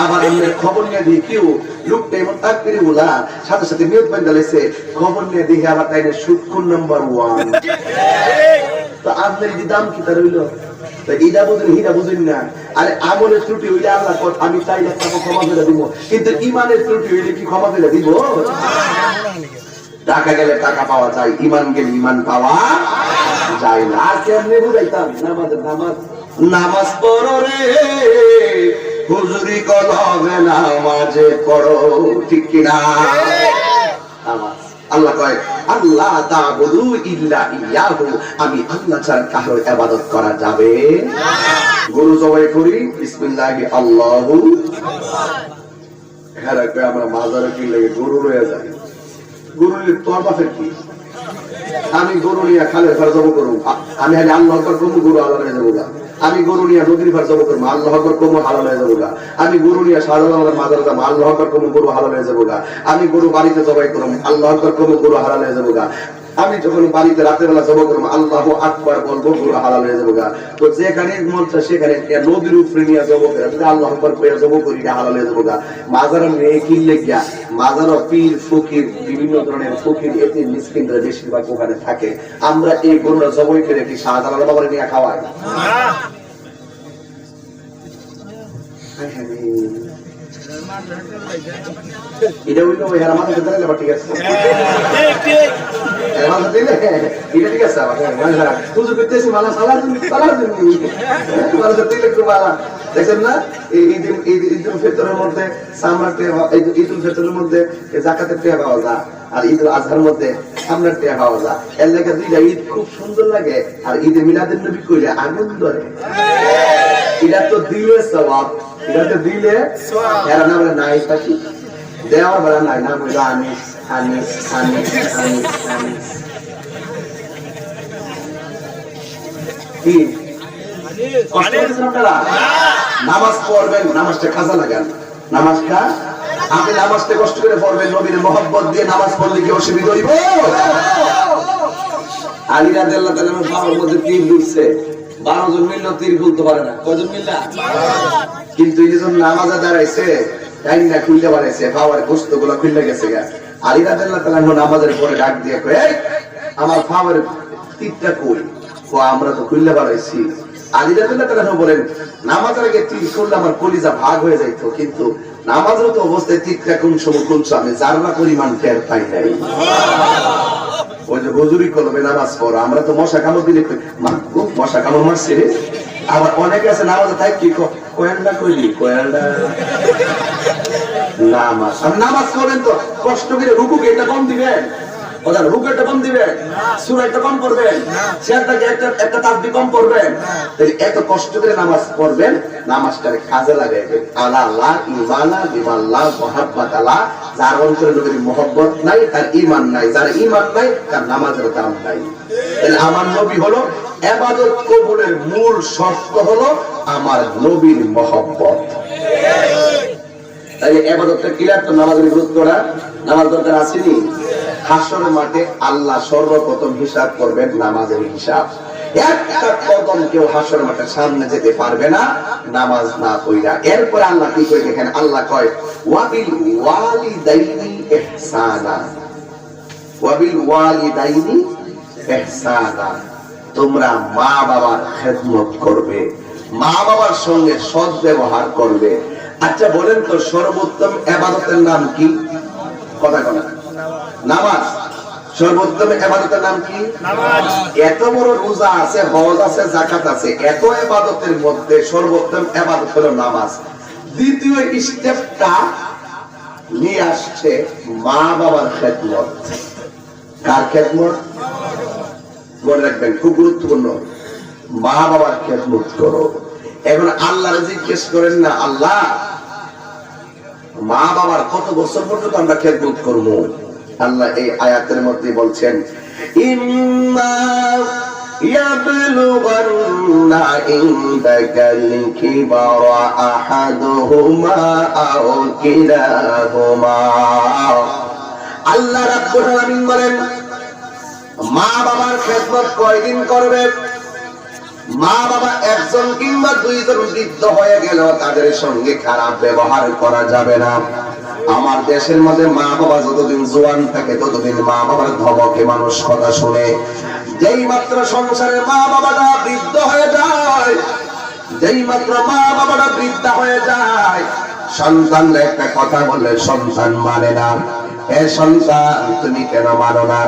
আবার আমরা খবর নিয়ে দিই কেউ লোকটা এমন তাকবীরে ওলা সাথে সাথে নিয়ত বান্দালেছে, খবর নিয়ে দিই আবার তাইলে সুদখোর নাম্বার 1। তো আপনার এই দাম কি তার হইল? এইটা বুঝুন হিটা বুঝুন না। আরে আমলের ত্রুটি হইলে আল্লাহ আমি চাইলে তাকে ক্ষমা করে দিব, কিন্তু ইমানের ত্রুটি হইলে কি ক্ষমা করে দিব? টাকা গেলে টাকা পাওয়া যায়, ইমান গেলে ইমান পাওয়া যায় না। আর কেমনে বুঝাইতাম? নামাজের নামাজ নামাজ পড়ো রে হুজুরি কলমে নামাজে পড়ো, ঠিক কিনা? নামাজ আল্লাহ কয় আল্লাহ তা'বুদু ইল্লা ইয়াহু, আমি আল্লাহ ছাড়া কারো ইবাদত করা যাবে না। গরু জবাই করি বিসমিল্লাহি আল্লাহু আকবার। এরা কয় আমরা মাজারে কি লাগে গরু রয়ে যায়। গরু তোর বাপের কি? আমি গরু নিয়ে খালের পার জব করবো, আমি আল্লাহ আকবার করবো, গরু আল্লাহ হয়ে যাবো গা। আমি গরু নিয়ে নদীর পার জব করবো, আল্লাহ আকবার করবো, হালাল হয়ে যাবো গা। আমি গরু নিয়ে শাহজালালের মাজারে যাবো, আল্লাহ আকবার করবো, গরু হালাল হয়ে যাবো গা। আমি গরু বাড়িতে জবাই করবো, আল্লাহ আকবার করবো, গরু হালাল হয়ে যাবো গা। আমি যখন বাড়িতে রাতের বেলা জব করবো আল্লাহু আকবার বলবো পুরো হালাল হয়ে যাবো গা। তো যেখানে মন চায় সেখানে নদীর উপরে নিয়ে জব করে আল্লাহু আকবার করে জব করি হালাল হয়ে যাবো গা। মাজার নিয়ে কিনলে গিয়া মাজার পীর ফকির বিভিন্ন ধরনের ফকির এতিম মিসকিনরা বেশিরভাগ ওখানে থাকে। আমরা এই গরুটা জবাই করে কি শাহজালাল বাবার নিয়ে খাওয়াই? এটা হইলো ওই হারা মাথা দিলে ঠিক আছে, এটা ঠিক আছে। পুজো করতেছি মালা সালা দেখেন না ঈদুল ফিতরের মধ্যে ঈদুল ফিতরের মধ্যে জাকাতের টেহা পাওয়া যায়, আর ঈদুল আজহার মধ্যে সামনের টেহা পাওয়া যায়। এর লেগে দুইটা ঈদ খুব সুন্দর লাগে। আর ঈদে মিলাদুন নবী কইলে আনন্দ রে, এটা তো দিলে সওয়াব, এটা তো দিলে এরা না বলে নাই পাখি দেওয়ার বেলা নাই, না বলে আনিস আনিস আনিস আনিস আনিস কি নামাজ পড়বেন, নামাজটা কাজে লাগান। নামাজটা আপনি নামাজটা কষ্ট করে পড়বেন, নবীর মহব্বত দিয়ে নামাজ পড়লে কি অসুবিধা হইব? আলী রাদিয়াল্লাহু তাআলা বাবার মধ্যে তীর ঢুকছে, 12 জন মিলল তীর খুলতে পারে না। কয়জন মিললা? কিন্তু এই যখন নামাজে দাঁড়াইছে টাইম না খুলতে পারেছে, বাবার গোশতগুলো খুলে গেছে গা। আলী রাদিয়াল্লাহু তাআলা নামাজের পরে ডাক দিয়ে কয়, এই আমার বাবার তীরটা কই? ও আমরা তো খুলতে পারাইছি। আলী রাদিয়াল্লাহু তাআলা বলেন, নামাজের আগে তীর খুললে আমার কলিজা ভাগ হয়ে যাইতো, কিন্তু নামাজের তো অবস্থায় তীরটা কোন সময় খুলছো আমি জাররা পরিমাণ টের পাই নাই। ওই যে হুজুরি কলমে নামাজ পড়ো, আমরা তো মশা কামড় দিলে মশা কামড় মারছে রে। আবার অনেকে আছে নামাজে তাই কি কোয়েলটা কইলি কোয়েলটা নামাজ। আর নামাজ পড়েন তো কষ্ট করে রুকুকে এটা কম দিবেন, রুকু একটা কম দিবেন, সূরা একটা কম পড়বেন, সিজদাকে একটা তাসবিহ কম পড়বেন। তাহলে এত কষ্ট করে নামাজ পড়বেন, নামাজটাকে কাজে লাগাইবেন। আলা লা ইমানা বিমাল্লাহ মুহাব্বাতাল্লাহ, যার অন্তরে নবীর মহব্বত নাই তার ঈমান নাই, যার ঈমান নাই তার নামাজের দাম নাই। তাহলে আমার নবী হলো ইবাদত কবুলের মূল শর্ত হলো আমার নবীর মহব্বত। তাই ইবাদতটা ক্লিয়ার তো, নামাজের গুরুত্বটা নামাজ দরকার আসেনি। হাসরের মাঠে আল্লাহ সর্বপ্রথম হিসাব করবেন নামাজের হিসাব। একটা কদম কেউ হাসরের মাঠে সামনে যেতে পারবে না নামাজ না পড়া। এরপর আল্লাহ কি কয় দেখেন, আল্লাহ কয় ওয়াবিল ওয়ালিদাইনি ইহসানা, ওয়াবিল ওয়ালিদাইনি ইহসানা, তোমরা মা বাবার খেদমত করবে, মা বাবার সঙ্গে সৎ ব্যবহার করবে। আচ্ছা বলেন তো সর্বোত্তম ইবাদতের নাম কি? কথা কথা নামাজ। সর্বোত্তম ইবাদতের নাম কি? নামাজ। এত বড় রোজা আছে, হজ আছে, যাকাত আছে, এত ইবাদতের মধ্যে সর্বোত্তম ইবাদত হলো নামাজ। দ্বিতীয় স্টেপটা নিয়ে আসছে মা বাবার খেদমত। কার খেদমত? মনে রাখবেন, খুব গুরুত্বপূর্ণ। মা বাবার খেদমত করো। এখন আল্লাহর জিজ্ঞেস করেন না, আল্লাহ মা বাবার কত বছর পর্যন্ত আমরা খেদমত করবো? আল্লাহ এই আয়াতের মধ্যে বলছেন, ইম্মা ইয়াবলুগান্না ইনদাকাল কিবারা আহাদুহুমা আও কিলাহুমা। আল্লাহ রাব্বুল আলামিন বলেন, মা বাবার খেদমত কয়দিন করবে? মা বাবা একজন কিংবা দুইজন বৃদ্ধ হয়ে গেল, তাদের সঙ্গে খারাপ ব্যবহার করা যাবে না। আমার দেশের মধ্যে মা বাবা যতদিন জোয়ান থাকে ততদিন মা বাবার ধমকে মানুষ কথা শুনে। যেই মাত্র সংসারে মা বাবাটা বৃদ্ধ হয়ে যায়, যেই মাত্র মা বাবাটা বৃদ্ধা হয়ে যায়, সন্তানরা একটা কথা বললে সন্তান মানে না। এ সন্তান তুমি কেন মানো না?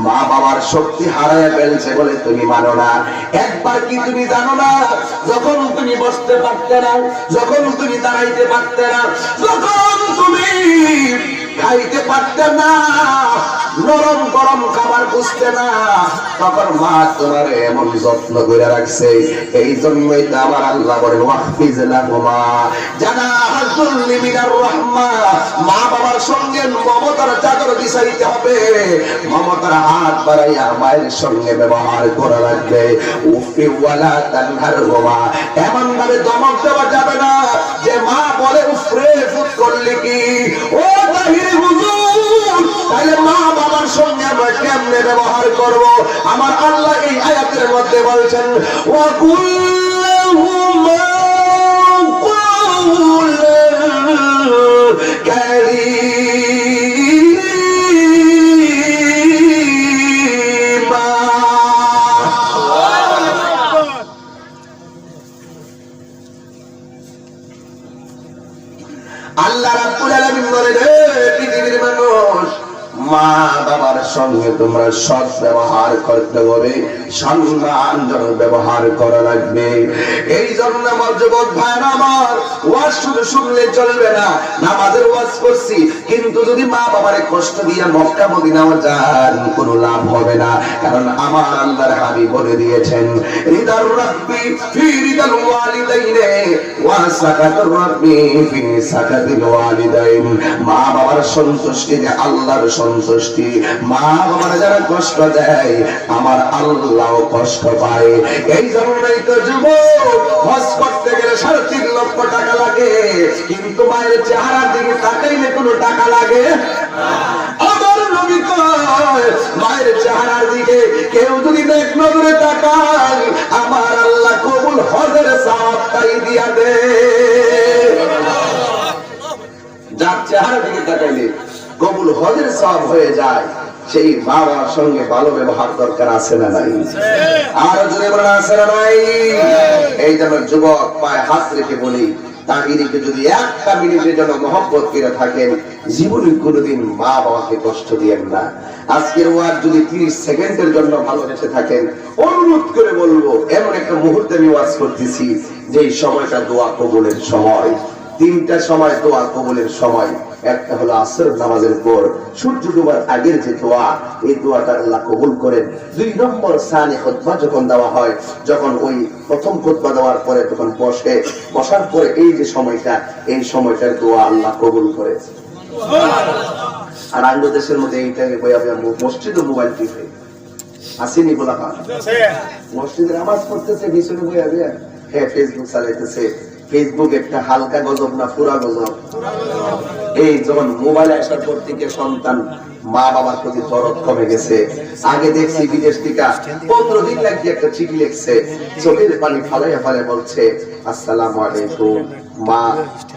মা বাবার শক্তি হারায় ফেলছে বলে তুমি মানো না। একবার কি তুমি জানো না, যখন তুমি বসতে পারতে না, যখন তুমি দাঁড়াইতে পারতে না, যখন তুমি খাইতে পারতে না, নরম গরম খাবার বুঝতে না, তখন মা তোমার এমন যত্ন করে রাখছে। এই জন্যই তো আমার আল্লাহ বলেন, ওয়াহফিজ লাহুমা জানাহাতুল মিনার রাহমা। মা বাবার সঙ্গে মমতার চাদর বিছাইতে হবে, মমতার হাত বাড়াইয়া মায়ের সঙ্গে ব্যবহার করা লাগবে। উফি ওয়ালা তানহারহুমা, এমন ভাবে দমক দেওয়া যাবে না যে মা বলে উফরে ফুট করলে কি ও তাহির হুজুর, তাহলে মা বাবার সঙ্গে আমরা কেমনে ব্যবহার করব? আমার আল্লাহ এই আয়াতের মধ্যে বলছেন ওয়া কুল্লাহুমা আল্লাহ রাব্বুল আলামিন বলেন, হে পৃথিবীর মানুষ, মা বাবার সঙ্গে তোমরা সৎ ব্যবহার করতে হবে, সম্মানজনক ব্যবহার করা লাগবে। এই জন্য আমার যুবক ভাইরা আমার, ওয়াজ শুধু শুনলে চলবে না। নামাজের ওয়াজ করছি, কিন্তু যদি মা বাবারে কষ্ট দিয়ে মক্কা মদিনা যান কোনো লাভ হবে না। কারণ আমার আল্লাহর হাবিব বলে দিয়েছেন, রিদার রাব্বি ফি রিদাল ওয়ালিদাইনে ওয়া সাকাতুর রাব্বি ফি সাকাতিল ওয়ালিদাইন। মা বাবার সন্তুষ্টি যে আল্লাহর সন্তুষ্টি। মা বাবার যারা কষ্ট দেয় আমার আল্লাহও কষ্ট পায়। এই জন্যই তো যুবক, হজ করতে গেলে 3.5 লক্ষ টাকা লাগে, কিন্তু মায়ের চেহারার দিকে তাকাইলে কোনো টাকা লাগে? আমার নবী কয়, মায়ের চেহারার দিকে কেউ যদি এক নজরে তাকায় আমার আল্লাহ কবুল হজের সওয়াব তাই দিয়া দেয়। যার চেহারা দিকে তাকাইলে কবুল হজের সওয়াব হয়ে যায়, সেই বাবার সঙ্গে ভালো ব্যবহার দরকার আছে না নাই? আর যদি বলেন আছে না নাই? এই জন্য যুবক পায়ে হাত রেখে বলি, তাহিরিকে যদি একটা মিনিটের জন্য মহব্বত করে থাকেন, জীবনে কোনোদিন মা বাবাকে কষ্ট দিয়েন না। আজকের ওয়াজ যদি 30 সেকেন্ডের জন্য ভালোবেসে থাকেন, অনুরোধ করে বলবো, এমন একটা মুহূর্তে আমি ওয়াজ করতেছি যে সময়টা দোয়া কবুলের সময়। 3টা সময় দোয়া কবুলের সময়। একটা হলো আসর নামাজের পর সূর্য ডোবার আগের যে দোয়া, এই দোয়াটা আল্লাহ কবুল করেন। 2 নম্বর সানি খুতবা যখন দেওয়া হয়, যখন ওই প্রথম খুতবা দেওয়ার পরে তখন বসার পরে এই যে সময়টা, এই সময়টার দোয়া আল্লাহ কবুল করে। আর আঙ্গ দেশের মধ্যে এইটাকে বই আমি মসজিদে মোবাইল টিপে আসেনি বলা হয়, মসজিদে নামাজ পড়তেছে পিছনে বই আমি হ্যাঁ ফেসবুক চালাইতেছে। ফেসবুক একটা হালকা গজব না পুরা গজব? এই যখন মোবাইল আসার পর থেকে সন্তান মা বাবার প্রতি দরদ কমে গেছে। আগে দেখছি বিদেশ থেকে 15 দিন লাগে একটা চিঠি লিখছে, চোখের পানি ফালাইয়া ফালাইয়া বলছে আসসালামু আলাইকুম মা,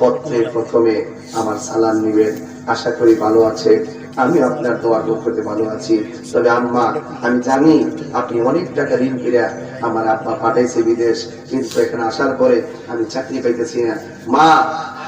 পত্রে প্রথমে আমার সালাম নিবেন, আশা করি ভালো আছে, আমি আপনার দোয়া করতে ভালো আছি। তবে আম্মা, আমি জানি আপনি অনেক টাকা ঋণ করে আমার আব্বা পাঠাইছে বিদেশ, কিন্তু এখানে আসার পরে আমি চাকরি পাইতেছি না। মা,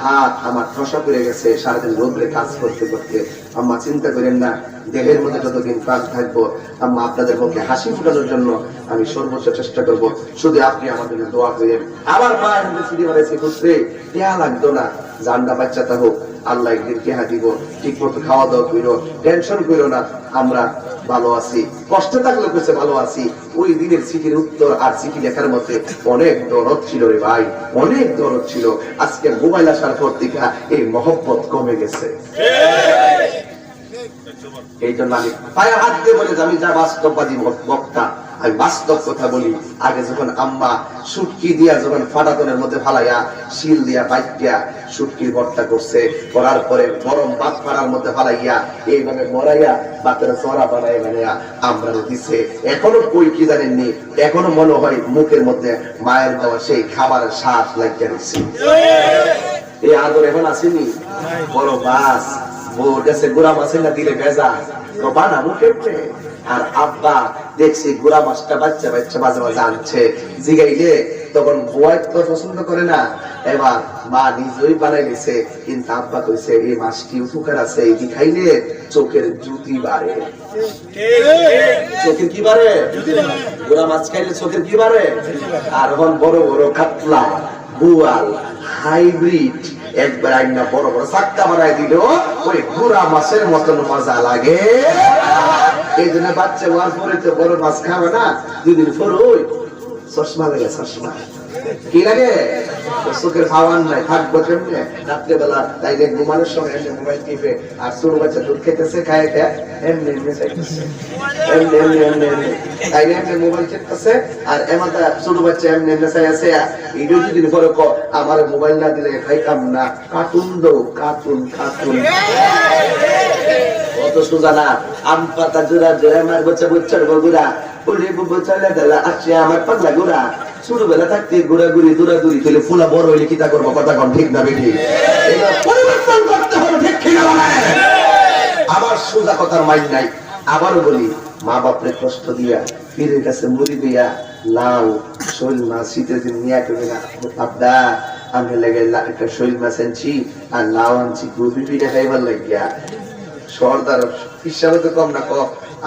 হাত আমার ঠসা পড়ে গেছে সারাদিন রোদ্রে কাজ করতে করতে। আম্মা চিন্তা করেন না, দেহের মধ্যে যতদিন প্রাণ থাকবো আম্মা আপনাদের পক্ষে হাসি ফুটানোর জন্য আমি সর্বোচ্চ চেষ্টা করব, শুধু আপনি আমাদের দোয়া করেন। আবার মা ফিরে বাড়াইছে, বুঝতে দেয়া লাগতো না, জান্ডা বাচ্চাটা হোক, আল্লাহ একদিন কেহা দিব, ঠিক মতো খাওয়া দাওয়া করো, টেনশন করো না, আমরা ভালো আছি। কষ্ট থাকলে কেছে ভালো আছি। ওই দিনের চিঠির উত্তর আর চিঠি লেখার মধ্যে অনেক দরদ ছিল রে ভাই, অনেক দরদ ছিল। আজকে মোবাইল আসার পর থেকে এই মহব্বত কমে গেছে। এই জন্য আমি পায়ে হাত দিয়ে বলে আমি যা বাস্তববাদী বক্তা, আমি বাস্তব কথা বলি। আগে যখন আম্মা শুটকি দিয়া যখন ফাটাতনের মধ্যে ফালাইয়া শিল দিয়া বাইটিয়া শুটকির ভর্তা করছে, করার পরে গরম ভাত ফাড়ার মধ্যে ফালাইয়া এইভাবে মরাইয়া ভাতের চড়া বানাই বানাইয়া আমরা দিছে, এখনো কই কি জানেননি, এখনো মনে হয় মুখের মধ্যে মায়ের দেওয়া সেই খাবারের স্বাদ লাগিয়ে দিচ্ছে। এই আদর এখন আসেনি? বড় মাছ গুড়া মাছের না দিলে ভেজা বানাবো কেমনে? আর আব্বা দেখছি গুড়া মাছটা বাচ্চা বাচ্চা মাঝে মাঝে আনছে, জিগাইলে তখন বুয়াই তো পছন্দ করে না, এবার মা নিজেই বানাই দিছে। কিন্তু আব্বা কইছে এই মাছটি উপকার আছে, এটি খাইলে চোখের জ্যোতি বাড়ে। চোখের কি বাড়ে? গুড়া মাছ খাইলে চোখের কি বাড়ে? আর এখন বড় বড় কাতলা, বুয়াল, হাইব্রিড একবার আইনা বড় বড় চাক্কা বাড়াই দিল, ওই গুড়া মাছের মতন মজা লাগে। এই জন্য বাচ্চা হওয়ার পরে তো বড় মাছ খাবে না, 2 দিন পর ওই চশমা লাগে। চশমা কি লাগে? চোখের খাওয়ান নাই, থাকবো কেমনে রাত্রেবেলা? তাই যে ঘুমানোর সময় এসে মোবাইল টিপে, আর ছোট বাচ্চা দুধ খেতেছে, খায় খায় এমনি এমনি চাইতেছে, এমনি এমনি এমনি এমনি তাই এমনি মোবাইল চেপতেছে। আর এমাটা ছোট বাচ্চা এমনি এমনি চাই আছে। এই 2 দিন পরে আমার মোবাইল না দিলে খাইতাম না, কার্টুন দো, কার্টুন কার্টুন। অত সোজা না। আম পাতা জোড়া জোড়া আমার বচ্চা বচ্চার বগুড়া ওরে বুবু চলে গেলা আসে আমার পাগলা গোড়া। ছোটবেলা থাকতে ঘোরাঘুরি দৌড়াদৌড়ি খেলে ফুলা বড় হইলে কি তা করবো? কথা কন ঠিক না বেঠি? পরিবর্তন করতে হবে, ঠিক কিনা বলেন? আবার সোজা কথার মাইন নাই। আবারও বলি, মা বাপরে কষ্ট দিয়া পীরের কাছে মুড়ি দিয়া লাউ শৈল মাছ শীতের দিন নিয়ে করবে না, আব্বা আমি লেগে একটা শৈল মাছ আনছি আর লাউ আনছি, গুপি পিঠা খাইবার লাগিয়া। সর্দার হিসাবে তো কম না ক,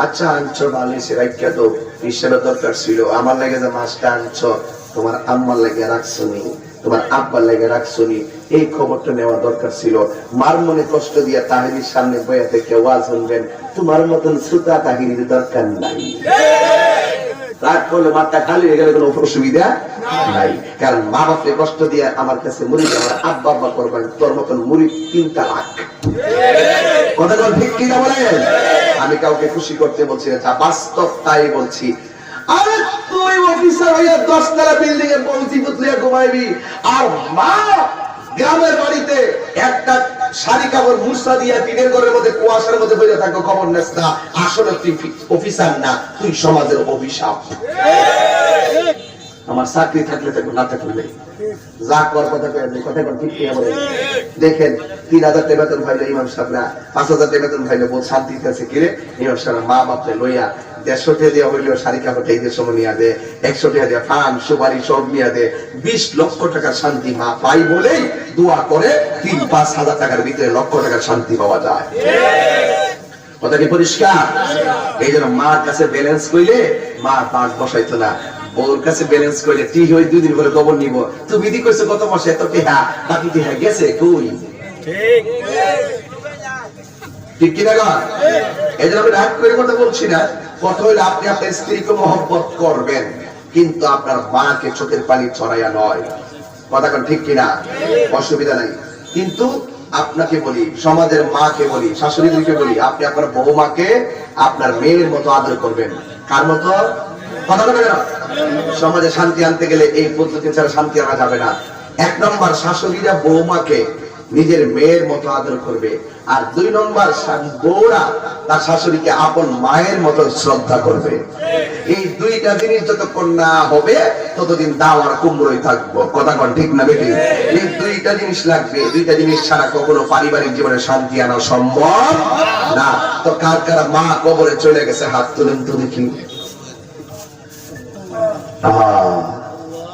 আচ্ছা আনছো ভালো সে রাখিয়া তো হিসাবে দরকার ছিল। আমার লাগে যে মাছটা আনছো তোমার আম্মার লাগে রাখছো নি, তোমার আব্বার লাগে রাখছো নি, এই খবরটা নেওয়া দরকার ছিল। মার মনে কষ্ট দিয়া তাহিরির সামনে বইয়া থেকে ওয়াজ শুনবেন, তোমার মতন শ্রোতা তাহিরির দরকার নাই। রাগ করলে মাঠটা খালি হয়ে গেলে কোনো অসুবিধা নাই, কারণ মা বাপকে কষ্ট দিয়ে আমার কাছে মুড়ি আমার আব্বা আব্বা করবেন, তোর মতন মুড়ি 3 তালাক। কথা বল ঠিক কিনা বলেন? আমি কাউকে খুশি করতে বলছি না, যা বাস্তব তাই বলছি। আরে তুই অফিসার হইয়া 10 তলা বিল্ডিং এ পৌঁছি পুতলিয়া ঘুমাইবি, আর মা গ্রামের বাড়িতে একটা শাড়ি কাপড় মুসা দিয়া টিনের ঘরের মধ্যে কুয়াশার মধ্যে বসে থাকো, খবর নেস না। আসলে তুই অফিসার না, তুই সমাজের অভিশাপ। আমার চাকরি থাকলে থাকবে, না থাকলে নেই। যা কর কথা ঠিক কিনা বলেন? দেখেন 3000 টাকা বেতন পাইলে ইমাম সাহেব না 5000 টাকা বেতন পাইলে বহু শান্তিতে আছে কিরে? ইমাম সাহেব মা বাপরে লইয়া 150 টাকা দেওয়া হইলেও শাড়ি কাপড় ঈদের সময় নিয়ে দে, 100 টাকা দেওয়া ফান সুপারি সব নিয়ে দে, 20 লক্ষ টাকার শান্তি মা পাই বলেই দোয়া করে 3-5 হাজার টাকার ভিতরে লক্ষ টাকার শান্তি পাওয়া যায়। কথা কি পরিষ্কার? এই জন্য মার কাছে ব্যালেন্স কইলে মা পাঁচ বসাইতো না, ওর কাছে ব্যালেন্স করে ঠিক হই 2 দিন পরে খবর নিব, তুমি বিধি কইছো কত মাসে এত টিহা, বাকি টিহা গেছে কই? ঠিক ঠিক কিনা গো? এই জন্য আমি রাগ করে কথা বলছি না। কথা হইলে আপনি আপনার স্ত্রীকে মহব্বত করবেন, কিন্তু আপনার মাকে চোখের পানি ছড়াইয়া নয়। কথা কোন ঠিক কিনা? অসুবিধা নাই। কিন্তু আপনাকে বলি, সমাজের মাকে বলি, শাশুড়িদেরকে বলি, আপনি আপনার বৌমাকে আপনার মেয়ের মতো আদর করবেন। কার মতো? কথা বলে না, সমাজে শান্তি আনতে গেলে এই পদ্ধতি ছাড়া শান্তি আনা যাবে না। 1 নম্বর, শাশুড়িরা বৌমাকে নিজের মেয়ের মতো আদর করবে, আর 2 নম্বর, বউরা তার শাশুড়িকে আপন মায়ের মতো শ্রদ্ধা করবে। এই 2টা জিনিস যতক্ষণ না হবে ততদিন দাওয়ার কুমড়োই থাকবো। কথা কোন ঠিক না বেটি? এই 2টা জিনিস লাগবে। 2টা জিনিস ছাড়া কখনো পারিবারিক জীবনে শান্তি আনা সম্ভব না। তো কার কারা মা কবরে চলে গেছে হাত তুলেন তো দেখি।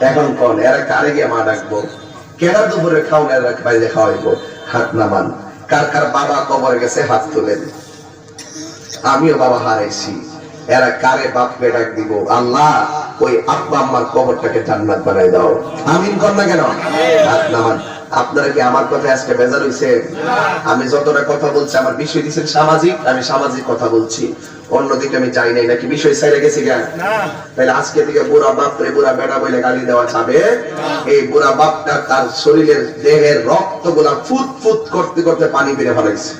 এখন কোন এরা কারে গিয়ে মা ডাকবো? কেনা দুপুরে খাওয়ান, এরা বাইরে খাওয়াইবো, হাত নামান। কার কার বাবা কবরে গেছে হাত তুলেন। আমিও বাবা হারাইছি, এরা কারে বাপকে ডাক দিব? আল্লাহ ওই আব্বা আম্মার কবরটাকে জান্নাত বানাই দাও। আমিন কর না কেন? হাত নামান। আপনারা কি আমার কথা আজকে বেজার হইছে? আমি যতটা কথা বলছি আমার বিষয় দিচ্ছেন সামাজিক, আমি সামাজিক কথা বলছি, অন্যদিকে আমি চাই নাই। নাকি বিষয় সাইরে গেছি কেন? তাহলে আজকে থেকে বুড়া বাপরে বুড়া বেটা বলে গালি দেওয়া যাবে? এই বুড়া বাপটা তার শরীরের দেহের রক্ত গুলা ফুট ফুট করতে করতে পানি বেড়ে ফেলাইছে।